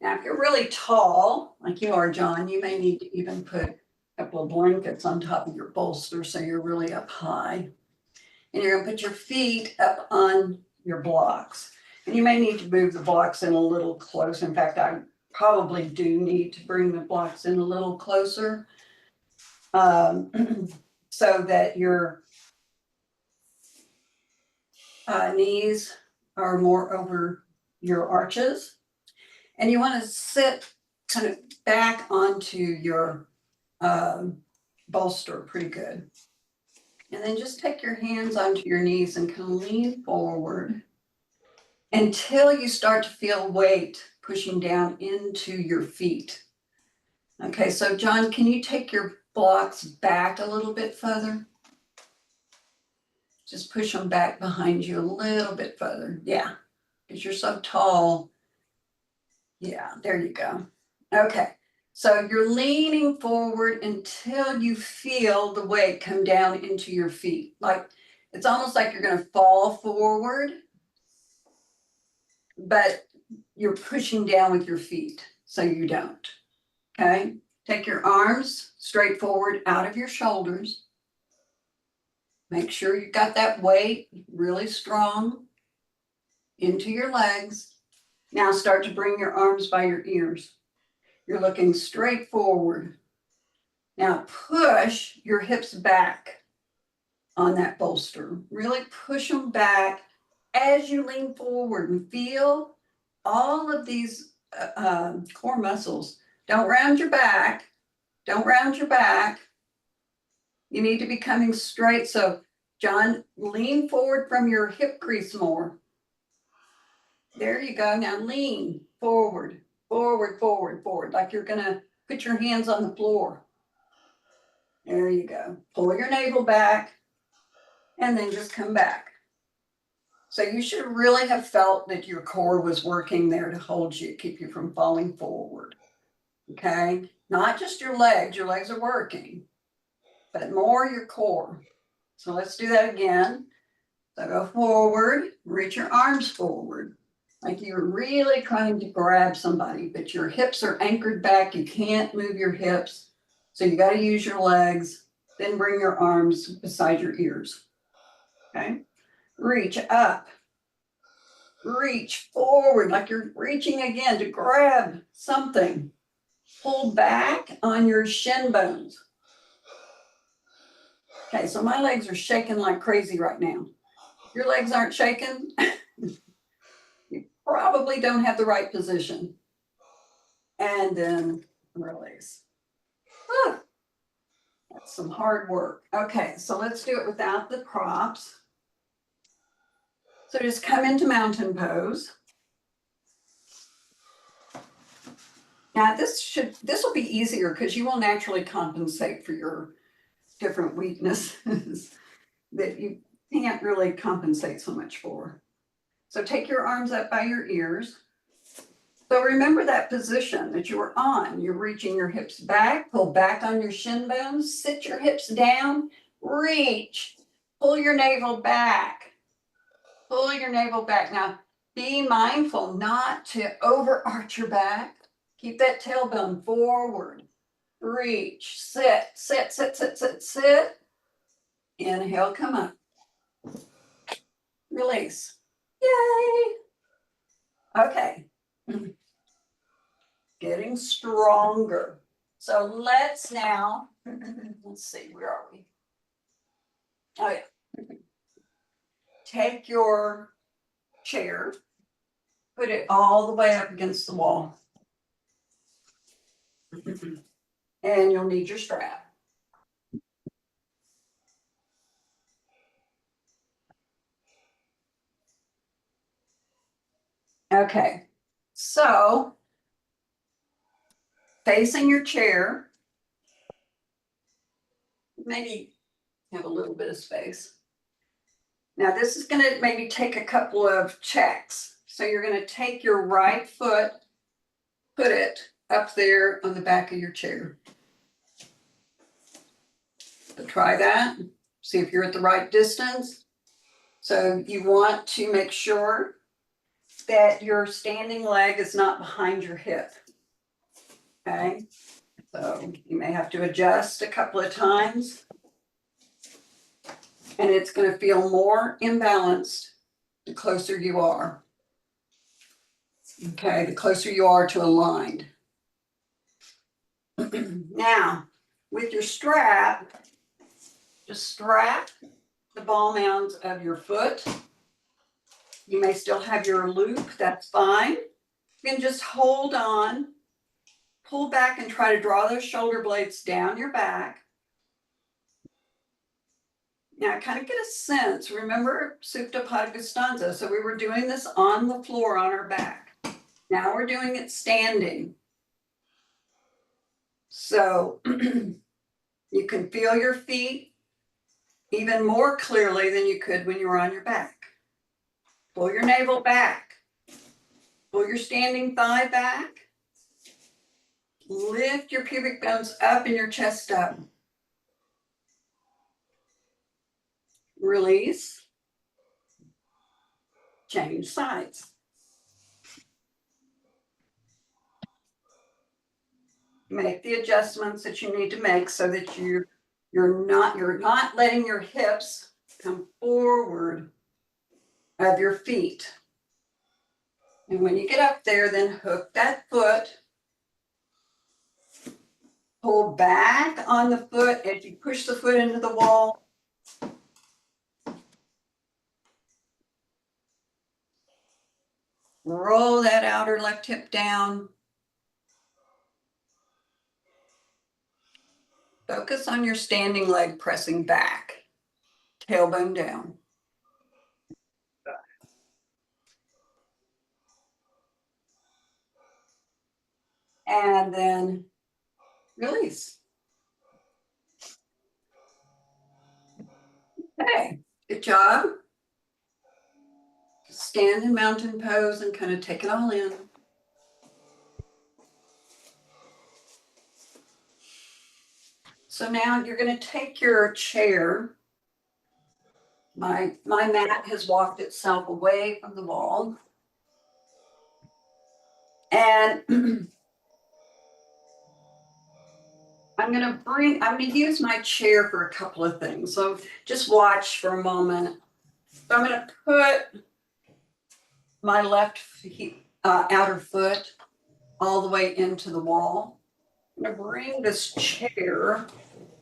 Now, if you're really tall, like you are, John, you may need to even put a couple of blankets on top of your bolster so you're really up high. And you're gonna put your feet up on your blocks. And you may need to move the blocks in a little closer. In fact, I probably do need to bring the blocks in a little closer. So that your knees are more over your arches. And you want to sit kind of back onto your bolster pretty good. And then just take your hands onto your knees and kind of lean forward until you start to feel weight pushing down into your feet. Okay, so John, can you take your blocks back a little bit further? Just push them back behind you a little bit further. Yeah, because you're so tall. Yeah, there you go. Okay, so you're leaning forward until you feel the weight come down into your feet. Like it's almost like you're going to fall forward, but you're pushing down with your feet so you don't. Okay, take your arms straight forward out of your shoulders. Make sure you've got that weight really strong into your legs. Now start to bring your arms by your ears. You're looking straight forward. Now push your hips back on that bolster. Really push them back as you lean forward and feel all of these core muscles. Don't round your back. Don't round your back. You need to be coming straight. So John, lean forward from your hip crease more. There you go. Now lean forward, forward, forward, forward, like you're going to put your hands on the floor. There you go. Pull your navel back and then just come back. So you should really have felt that your core was working there to hold you, keep you from falling forward. Okay? Not just your legs are working, but more your core. So let's do that again. So go forward, reach your arms forward. Like you're really trying to grab somebody, but your hips are anchored back. You can't move your hips. So you got to use your legs, then bring your arms beside your ears. Okay? Reach up. Reach forward like you're reaching again to grab something. Pull back on your shin bones. Okay, so my legs are shaking like crazy right now. If your legs aren't shaking, you probably don't have the right position. And then release. Whew. That's some hard work. Okay, so let's do it without the props. So just come into mountain pose. Now this will be easier because you will naturally compensate for your different weaknesses that you can't really compensate so much for. So take your arms up by your ears. So remember that position that you were on. You're reaching your hips back, pull back on your shin bones, sit your hips down, reach, pull your navel back. Pull your navel back. Now, be mindful not to overarch your back. Keep that tailbone forward. Reach, sit, sit, sit, sit, sit, sit. Inhale, come up. Release. Yay. Okay. Getting stronger. So let's now, let's see, where are we? Oh yeah. Take your chair, put it all the way up against the wall. And you'll need your strap. Okay, so facing your chair, maybe have a little bit of space. Now this is going to maybe take a couple of checks. So you're going to take your right foot, put it up there on the back of your chair. So try that. See if you're at the right distance. So you want to make sure that your standing leg is not behind your hip. Okay, so you may have to adjust a couple of times. And it's going to feel more imbalanced the closer you are. Okay, the closer you are to aligned. Now, with your strap, just strap the ball mounds of your foot. You may still have your loop, that's fine. You can just hold on, pull back and try to draw those shoulder blades down your back. Now kind of get a sense, remember Supta Padangusthasana, so we were doing this on the floor on our back. Now we're doing it standing. So you can feel your feet even more clearly than you could when you were on your back. Pull your navel back. Pull your standing thigh back. Lift your pubic bones up and your chest up. Release. Change sides. Make the adjustments that you need to make so that you're not letting your hips come forward of your feet. And when you get up there, then hook that foot. Pull back on the foot as you push the foot into the wall. Roll that outer left hip down. Focus on your standing leg pressing back. Tailbone down. And then release. Okay, good job. Stand in mountain pose and kind of take it all in. So now you're going to take your chair. My mat has walked itself away from the wall. And I'm going to use my chair for a couple of things. So just watch for a moment. So I'm going to put my left outer foot all the way into the wall. I'm going to bring this chair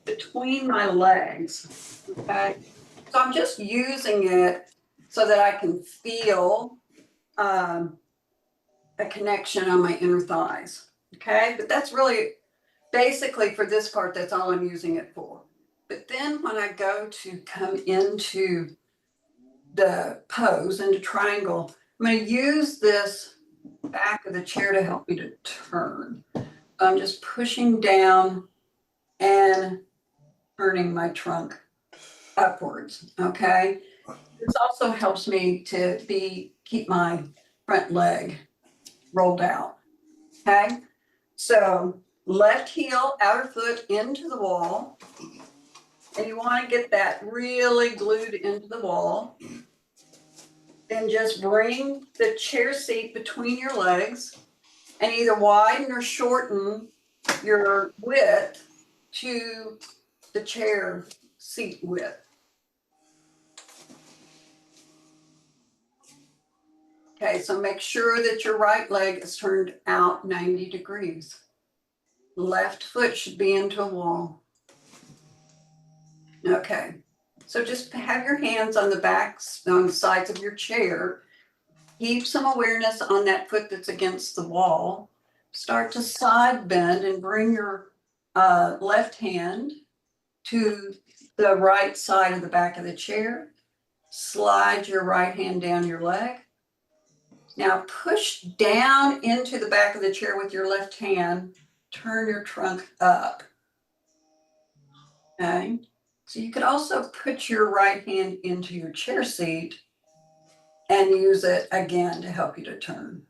between my legs, okay? So I'm just using it so that I can feel a connection on my inner thighs, okay? But that's really, basically for this part, that's all I'm using it for. But then when I go to come into the pose, into triangle, I'm going to use this back of the chair to help me to turn. I'm just pushing down and turning my trunk upwards, okay? This also helps me to keep my front leg rolled out, okay? So left heel, outer foot into the wall, and you want to get that really glued into the wall. Then just bring the chair seat between your legs and either widen or shorten your width to the chair seat width. Okay, so make sure that your right leg is turned out 90 degrees. Left foot should be into a wall. Okay, so just have your hands on the backs, on the sides of your chair. Keep some awareness on that foot that's against the wall. Start to side bend and bring your left hand to the right side of the back of the chair. Slide your right hand down your leg. Now push down into the back of the chair with your left hand. Turn your trunk up. Okay. So you could also put your right hand into your chair seat and use it again to help you to turn.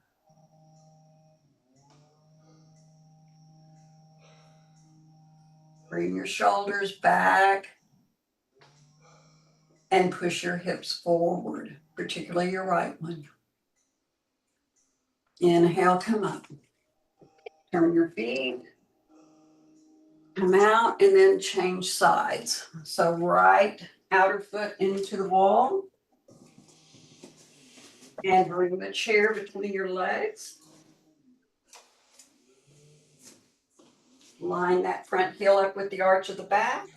Bring your shoulders back and push your hips forward, particularly your right one. Inhale, come up. Turn your feet. Come out and then change sides. So right outer foot into the wall. And bring the chair between your legs. Line that front heel up with the arch of the back.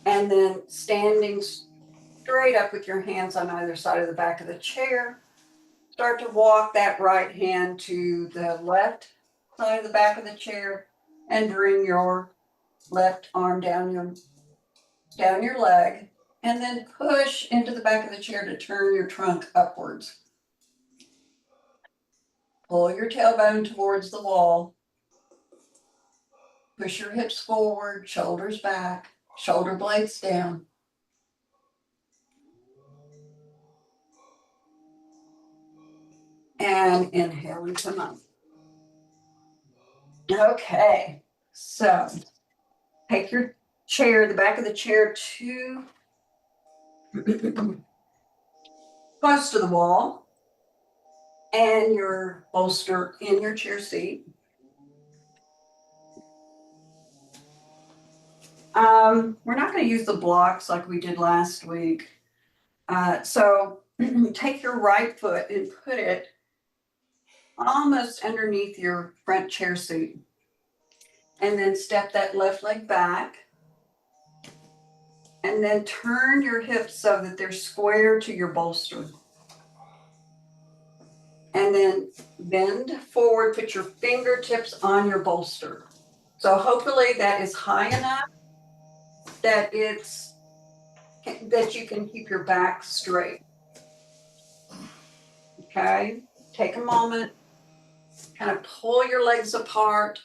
And then standing straight up with your hands on either side of the back of the chair. Start to walk that right hand to the left side of the back of the chair and bring your left arm down your leg, and then push into the back of the chair to turn your trunk upwards. Pull your tailbone towards the wall. Push your hips forward, shoulders back, shoulder blades down. And inhale and come up. Okay, so take your chair, the back of the chair to close to the wall, and your bolster in your chair seat. We're not going to use the blocks like we did last week. So take your right foot and put it almost underneath your front chair seat. And then step that left leg back. And then turn your hips so that they're square to your bolster. And then bend forward, put your fingertips on your bolster. So hopefully that is high enough that you can keep your back straight. Okay, take a moment, kind of pull your legs apart,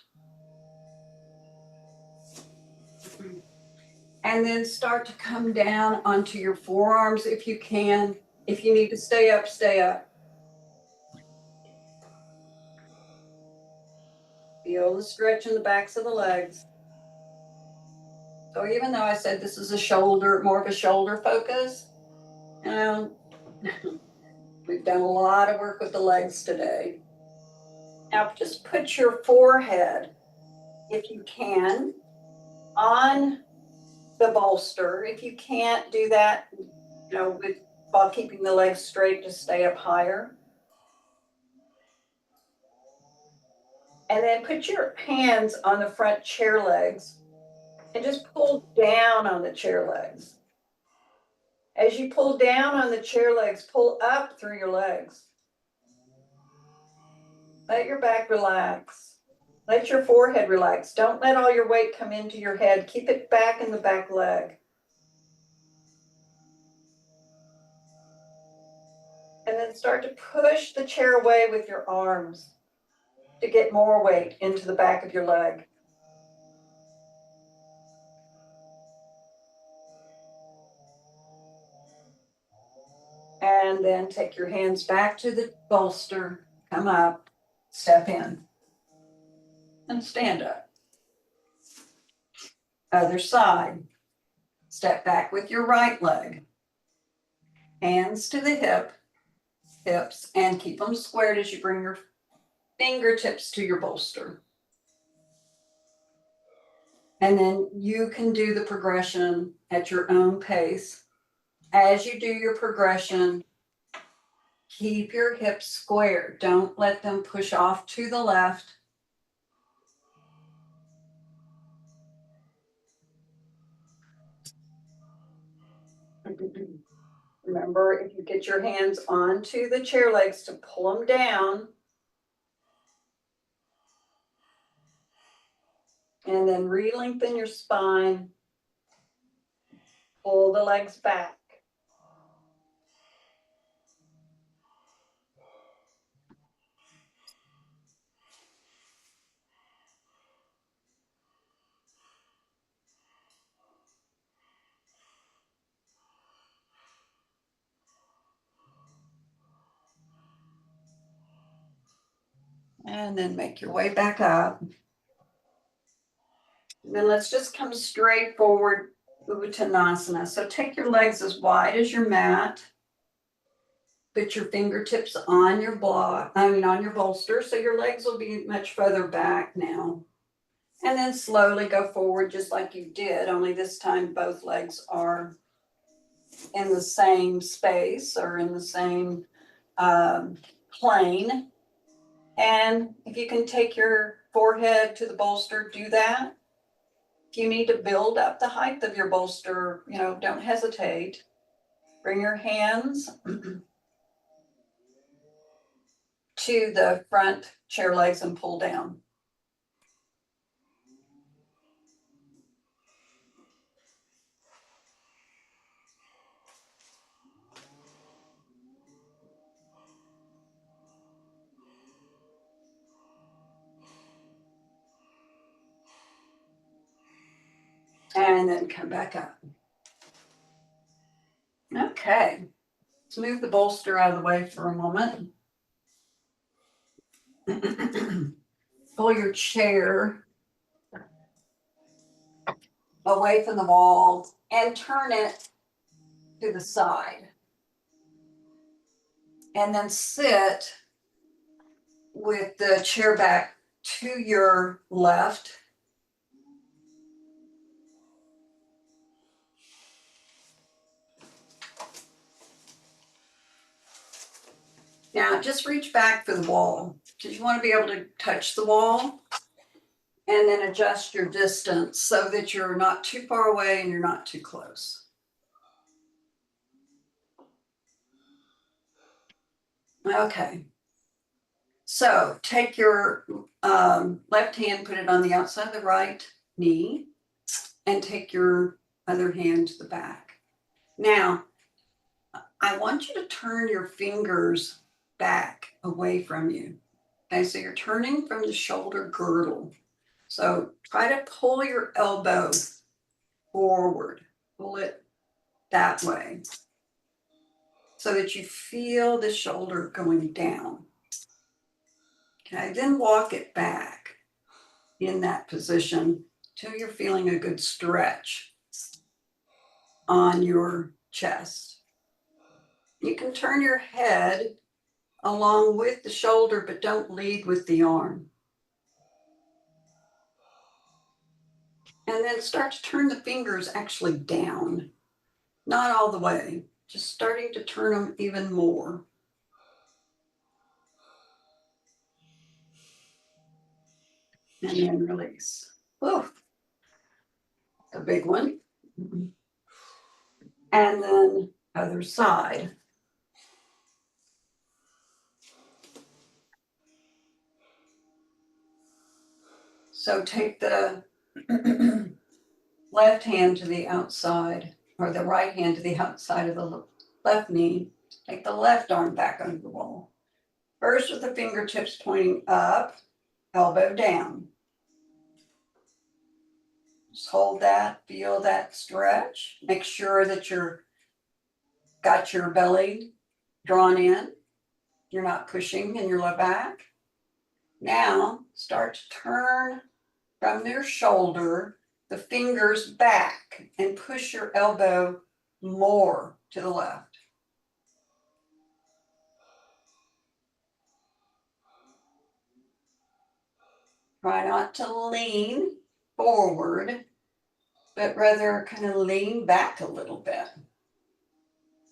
and then start to come down onto your forearms if you can. If you need to stay up, stay up. Feel the stretch in the backs of the legs. So even though I said this is more of a shoulder focus, we've done a lot of work with the legs today. Now just put your forehead, if you can, on the bolster. If you can't do that, while keeping the legs straight, just stay up higher. And then put your hands on the front chair legs and just pull down on the chair legs. As you pull down on the chair legs, pull up through your legs. Let your back relax. Let your forehead relax. Don't let all your weight come into your head. Keep it back in the back leg. And then start to push the chair away with your arms to get more weight into the back of your leg. And then take your hands back to the bolster, come up, step in, and stand up. Other side. Step back with your right leg. Hands to the hips, and keep them squared as you bring your fingertips to your bolster. And then you can do the progression at your own pace. As you do your progression, Keep your hips square. Don't let them push off to the left. Remember, if you get your hands onto the chair legs to pull them down. And then re-lengthen your spine. Pull the legs back. And then make your way back up. And then let's just come straight forward, Uttanasana. So take your legs as wide as your mat. Put your fingertips on your on your bolster, so your legs will be much further back now. And then slowly go forward just like you did, only this time both legs are in the same space or in the same plane. And if you can take your forehead to the bolster, do that. If you need to build up the height of your bolster, don't hesitate. Bring your hands to the front chair legs and pull down. And then come back up. Okay, let's move the bolster out of the way for a moment. Pull your chair away from the wall and turn it to the side. And then sit with the chair back to your left. Now just reach back for the wall, because you want to be able to touch the wall and then adjust your distance so that you're not too far away and you're not too close. Okay. So take your left hand, put it on the outside of the right knee, and take your other hand to the back. Now, I want you to turn your fingers back away from you. Okay, so you're turning from the shoulder girdle. So try to pull your elbow forward, pull it that way, so that you feel the shoulder going down. Okay, then walk it back in that position till you're feeling a good stretch on your chest. You can turn your head along with the shoulder, but don't lead with the arm. And then start to turn the fingers actually down, not all the way, just starting to turn them even more. And then release. Whew. A big one. And then other side. So take the left hand to the outside, or the right hand to the outside of the left knee. Take the left arm back under the wall. First with the fingertips pointing up, elbow down. Just hold that, feel that stretch. Make sure that you're got your belly drawn in. You're not pushing in your low back. Now start to turn from your shoulder, the fingers back, and push your elbow more to the left. Try not to lean forward, but rather kind of lean back a little bit.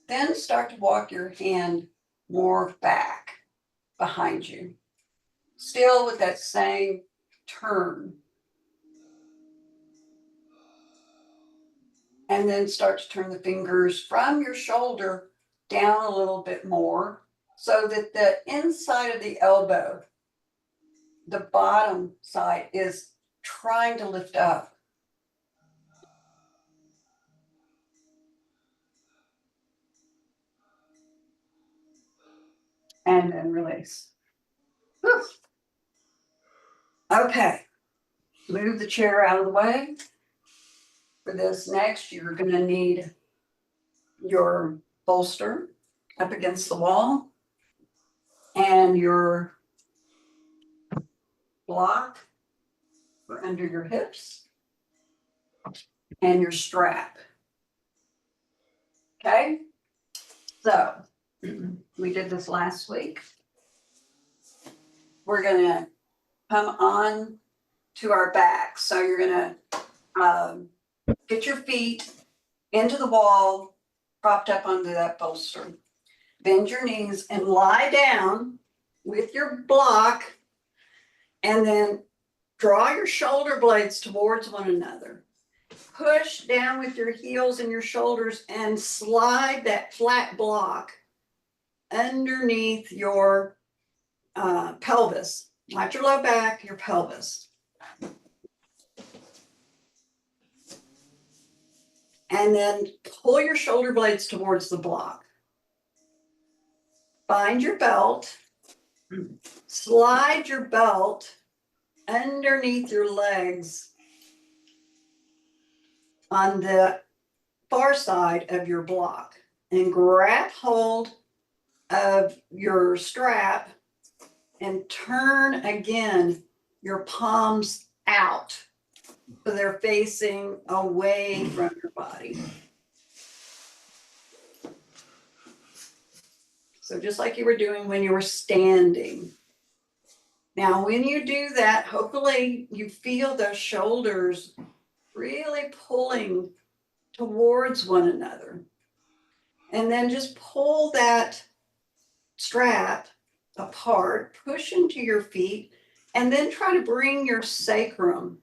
Then start to walk your hand more back behind you. Still with that same turn. And then start to turn the fingers from your shoulder down a little bit more so that the inside of the elbow, the bottom side, is trying to lift up. And then release. Whew. Okay, move the chair out of the way. For this next, you're going to need your bolster up against the wall and your block for under your hips and your strap. Okay, so we did this last week. We're going to come on to our back. So you're going to get your feet into the wall, propped up onto that bolster. Bend your knees and lie down with your block, and then draw your shoulder blades towards one another. Push down with your heels and your shoulders and slide that flat block underneath your pelvis, not your low back, your pelvis. And then pull your shoulder blades towards the block. Find your belt, slide your belt underneath your legs on the far side of your block, and grab hold of your strap and turn again your palms out so they're facing away from your body. So just like you were doing when you were standing. Now, when you do that, hopefully you feel those shoulders really pulling towards one another. And then just pull that strap apart, push into your feet, and then try to bring your sacrum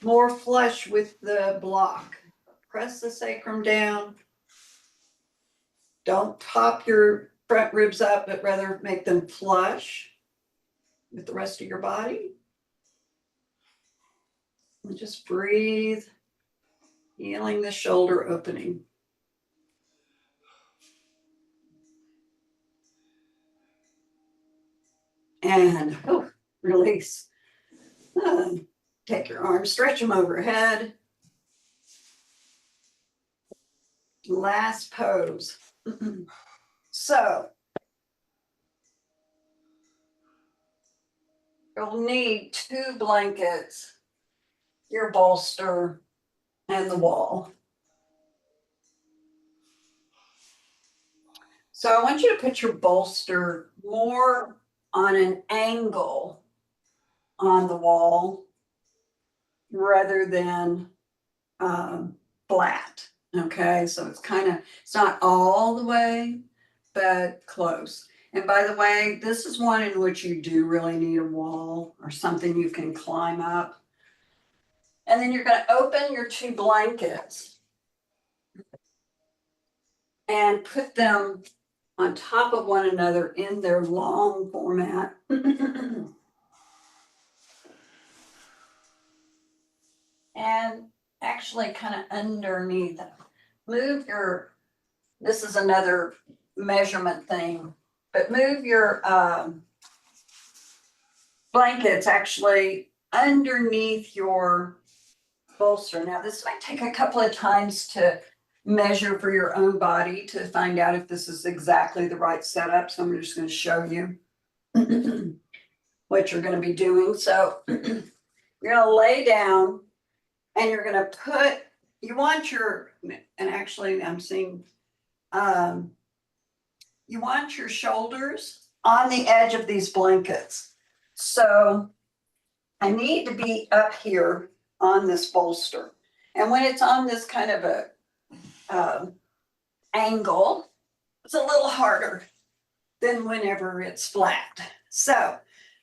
more flush with the block. Press the sacrum down. Don't pop your front ribs up, but rather make them flush with the rest of your body. And just breathe, healing the shoulder opening. And release. Take your arms, stretch them overhead. Last pose. So you'll need 2 blankets, your bolster, and the wall. So I want you to put your bolster more on an angle on the wall rather than flat. Okay, so it's not all the way, but close. And by the way, this is one in which you do really need a wall or something you can climb up. And then you're going to open your 2 blankets and put them on top of one another in their long format. And actually kind of underneath it. This is another measurement thing, but move your blankets actually underneath your bolster. Now, this might take a couple of times to measure for your own body to find out if this is exactly the right setup. So I'm just going to show you what you're going to be doing. So you're going to lay down and you're going to and actually I'm seeing, you want your shoulders on the edge of these blankets. So I need to be up here on this bolster. And when it's on this kind of a angle, it's a little harder. than whenever it's flat. So,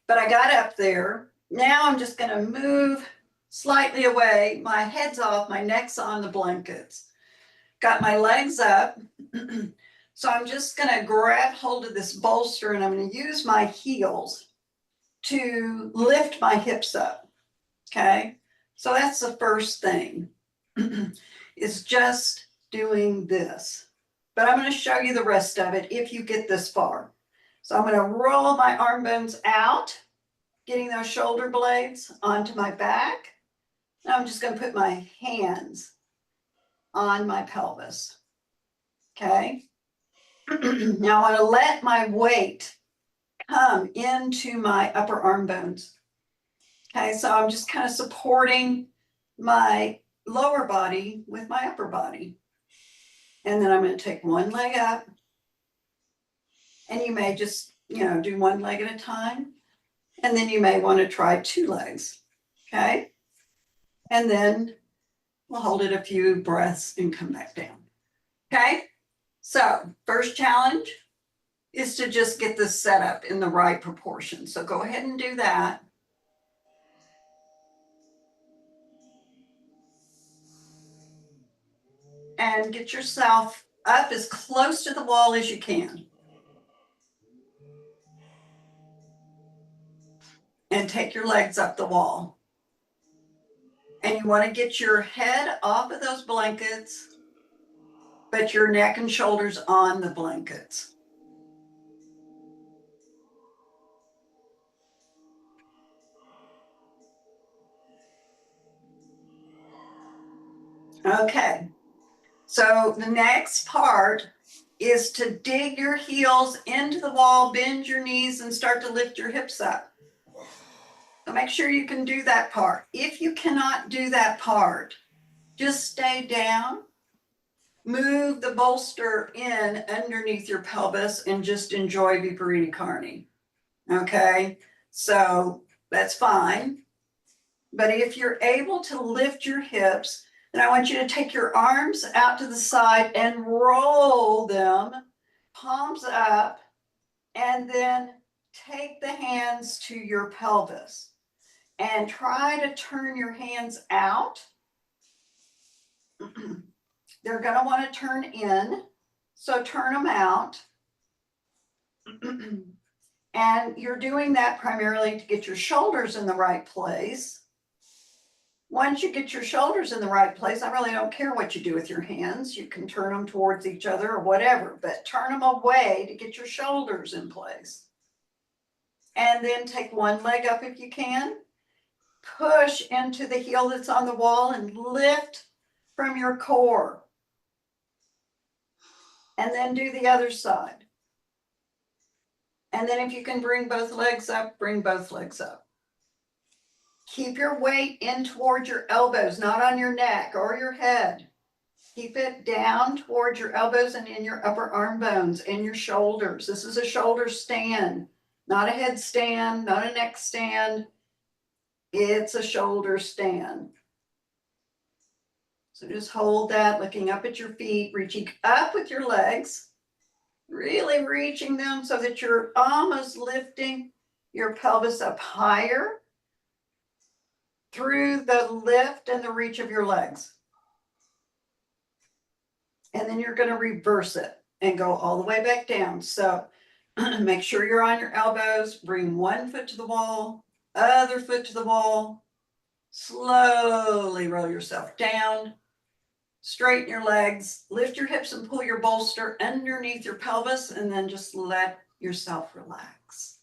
but I got up there. Now I'm just gonna move slightly away. My head's off, my neck's on the blankets. Got my legs up. So I'm just gonna grab hold of this bolster and I'm gonna use my heels to lift my hips up, okay? So that's the first thing, is just doing this. But I'm gonna show you the rest of it if you get this far. So I'm gonna roll my arm bones out, getting those shoulder blades onto my back. Now I'm just gonna put my hands on my pelvis, okay? Now I wanna let my weight come into my upper arm bones. Okay, so I'm just kind of supporting my lower body with my upper body. And then I'm going to take one leg up. And you may just, do one leg at a time. And then you may want to try two legs. Okay. And then we'll hold it a few breaths and come back down. Okay. So first challenge is to just get this set up in the right proportion. So go ahead and do that. And get yourself up as close to the wall as you can. And take your legs up the wall. And you want to get your head off of those blankets, but your neck and shoulders on the blankets. Okay, so the next part is to dig your heels into the wall, bend your knees, and start to lift your hips up. So make sure you can do that part. If you cannot do that part, just stay down, move the bolster in underneath your pelvis, and just enjoy Viparita Karni. Okay, so that's fine. But if you're able to lift your hips, then I want you to take your arms out to the side and roll them, palms up, and then take the hands to your pelvis and try to turn your hands out. They're going to want to turn in, so turn them out. And you're doing that primarily to get your shoulders in the right place. Once you get your shoulders in the right place, I really don't care what you do with your hands. You can turn them towards each other or whatever, but turn them away to get your shoulders in place. And then take one leg up if you can. Push into the heel that's on the wall and lift from your core. And then do the other side. And then if you can bring both legs up, bring both legs up. Keep your weight in towards your elbows, not on your neck or your head. Keep it down towards your elbows and in your upper arm bones and your shoulders. This is a shoulder stand, not a head stand, not a neck stand. It's a shoulder stand. So just hold that, looking up at your feet, reaching up with your legs, really reaching them so that you're almost lifting your pelvis up higher through the lift and the reach of your legs. And then you're going to reverse it and go all the way back down. So make sure you're on your elbows, bring one foot to the wall, other foot to the wall, slowly roll yourself down, straighten your legs, lift your hips and pull your bolster underneath your pelvis, and then just let yourself relax.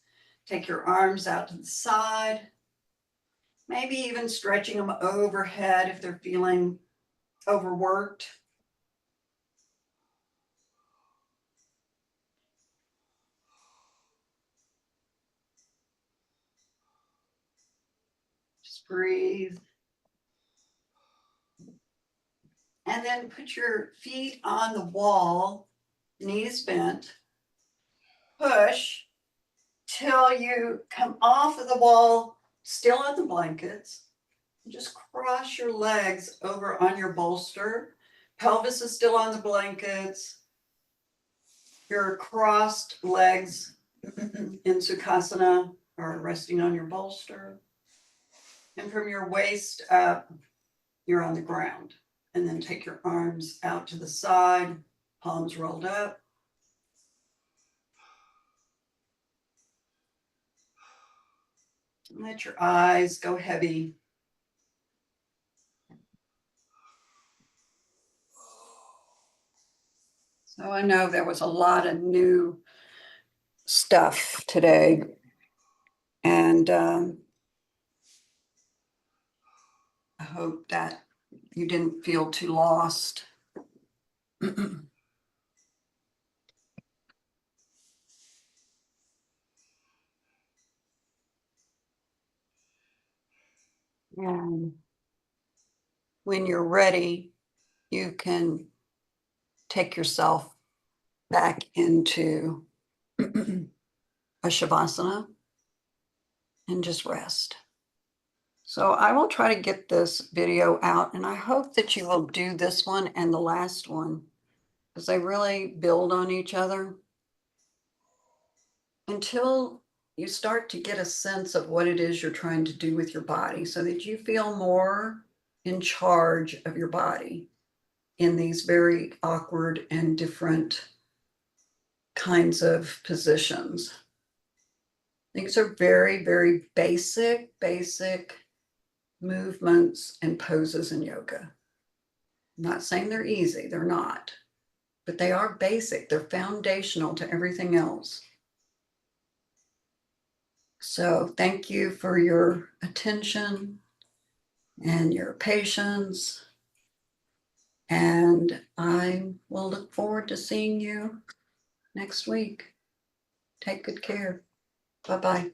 Take your arms out to the side. Maybe even stretching them overhead if they're feeling overworked. Just breathe. And then put your feet on the wall, knees bent. Push till you come off of the wall, still on the blankets. Just cross your legs over on your bolster. Pelvis is still on the blankets. Your crossed legs in Sukhasana are resting on your bolster. And from your waist up, you're on the ground. And then take your arms out to the side, palms rolled up. Let your eyes go heavy. So I know there was a lot of new stuff today. And I hope that you didn't feel too lost. And when you're ready, you can take yourself back into a shavasana and just rest. So I will try to get this video out, and I hope that you will do this one and the last one, because they really build on each other until you start to get a sense of what it is you're trying to do with your body, so that you feel more in charge of your body in these very awkward and different kinds of positions. These are very, very basic movements and poses in yoga. I'm not saying they're easy, they're not, but they are basic. They're foundational to everything else. So thank you for your attention and your patience. And I will look forward to seeing you next week. Take good care. Bye-bye.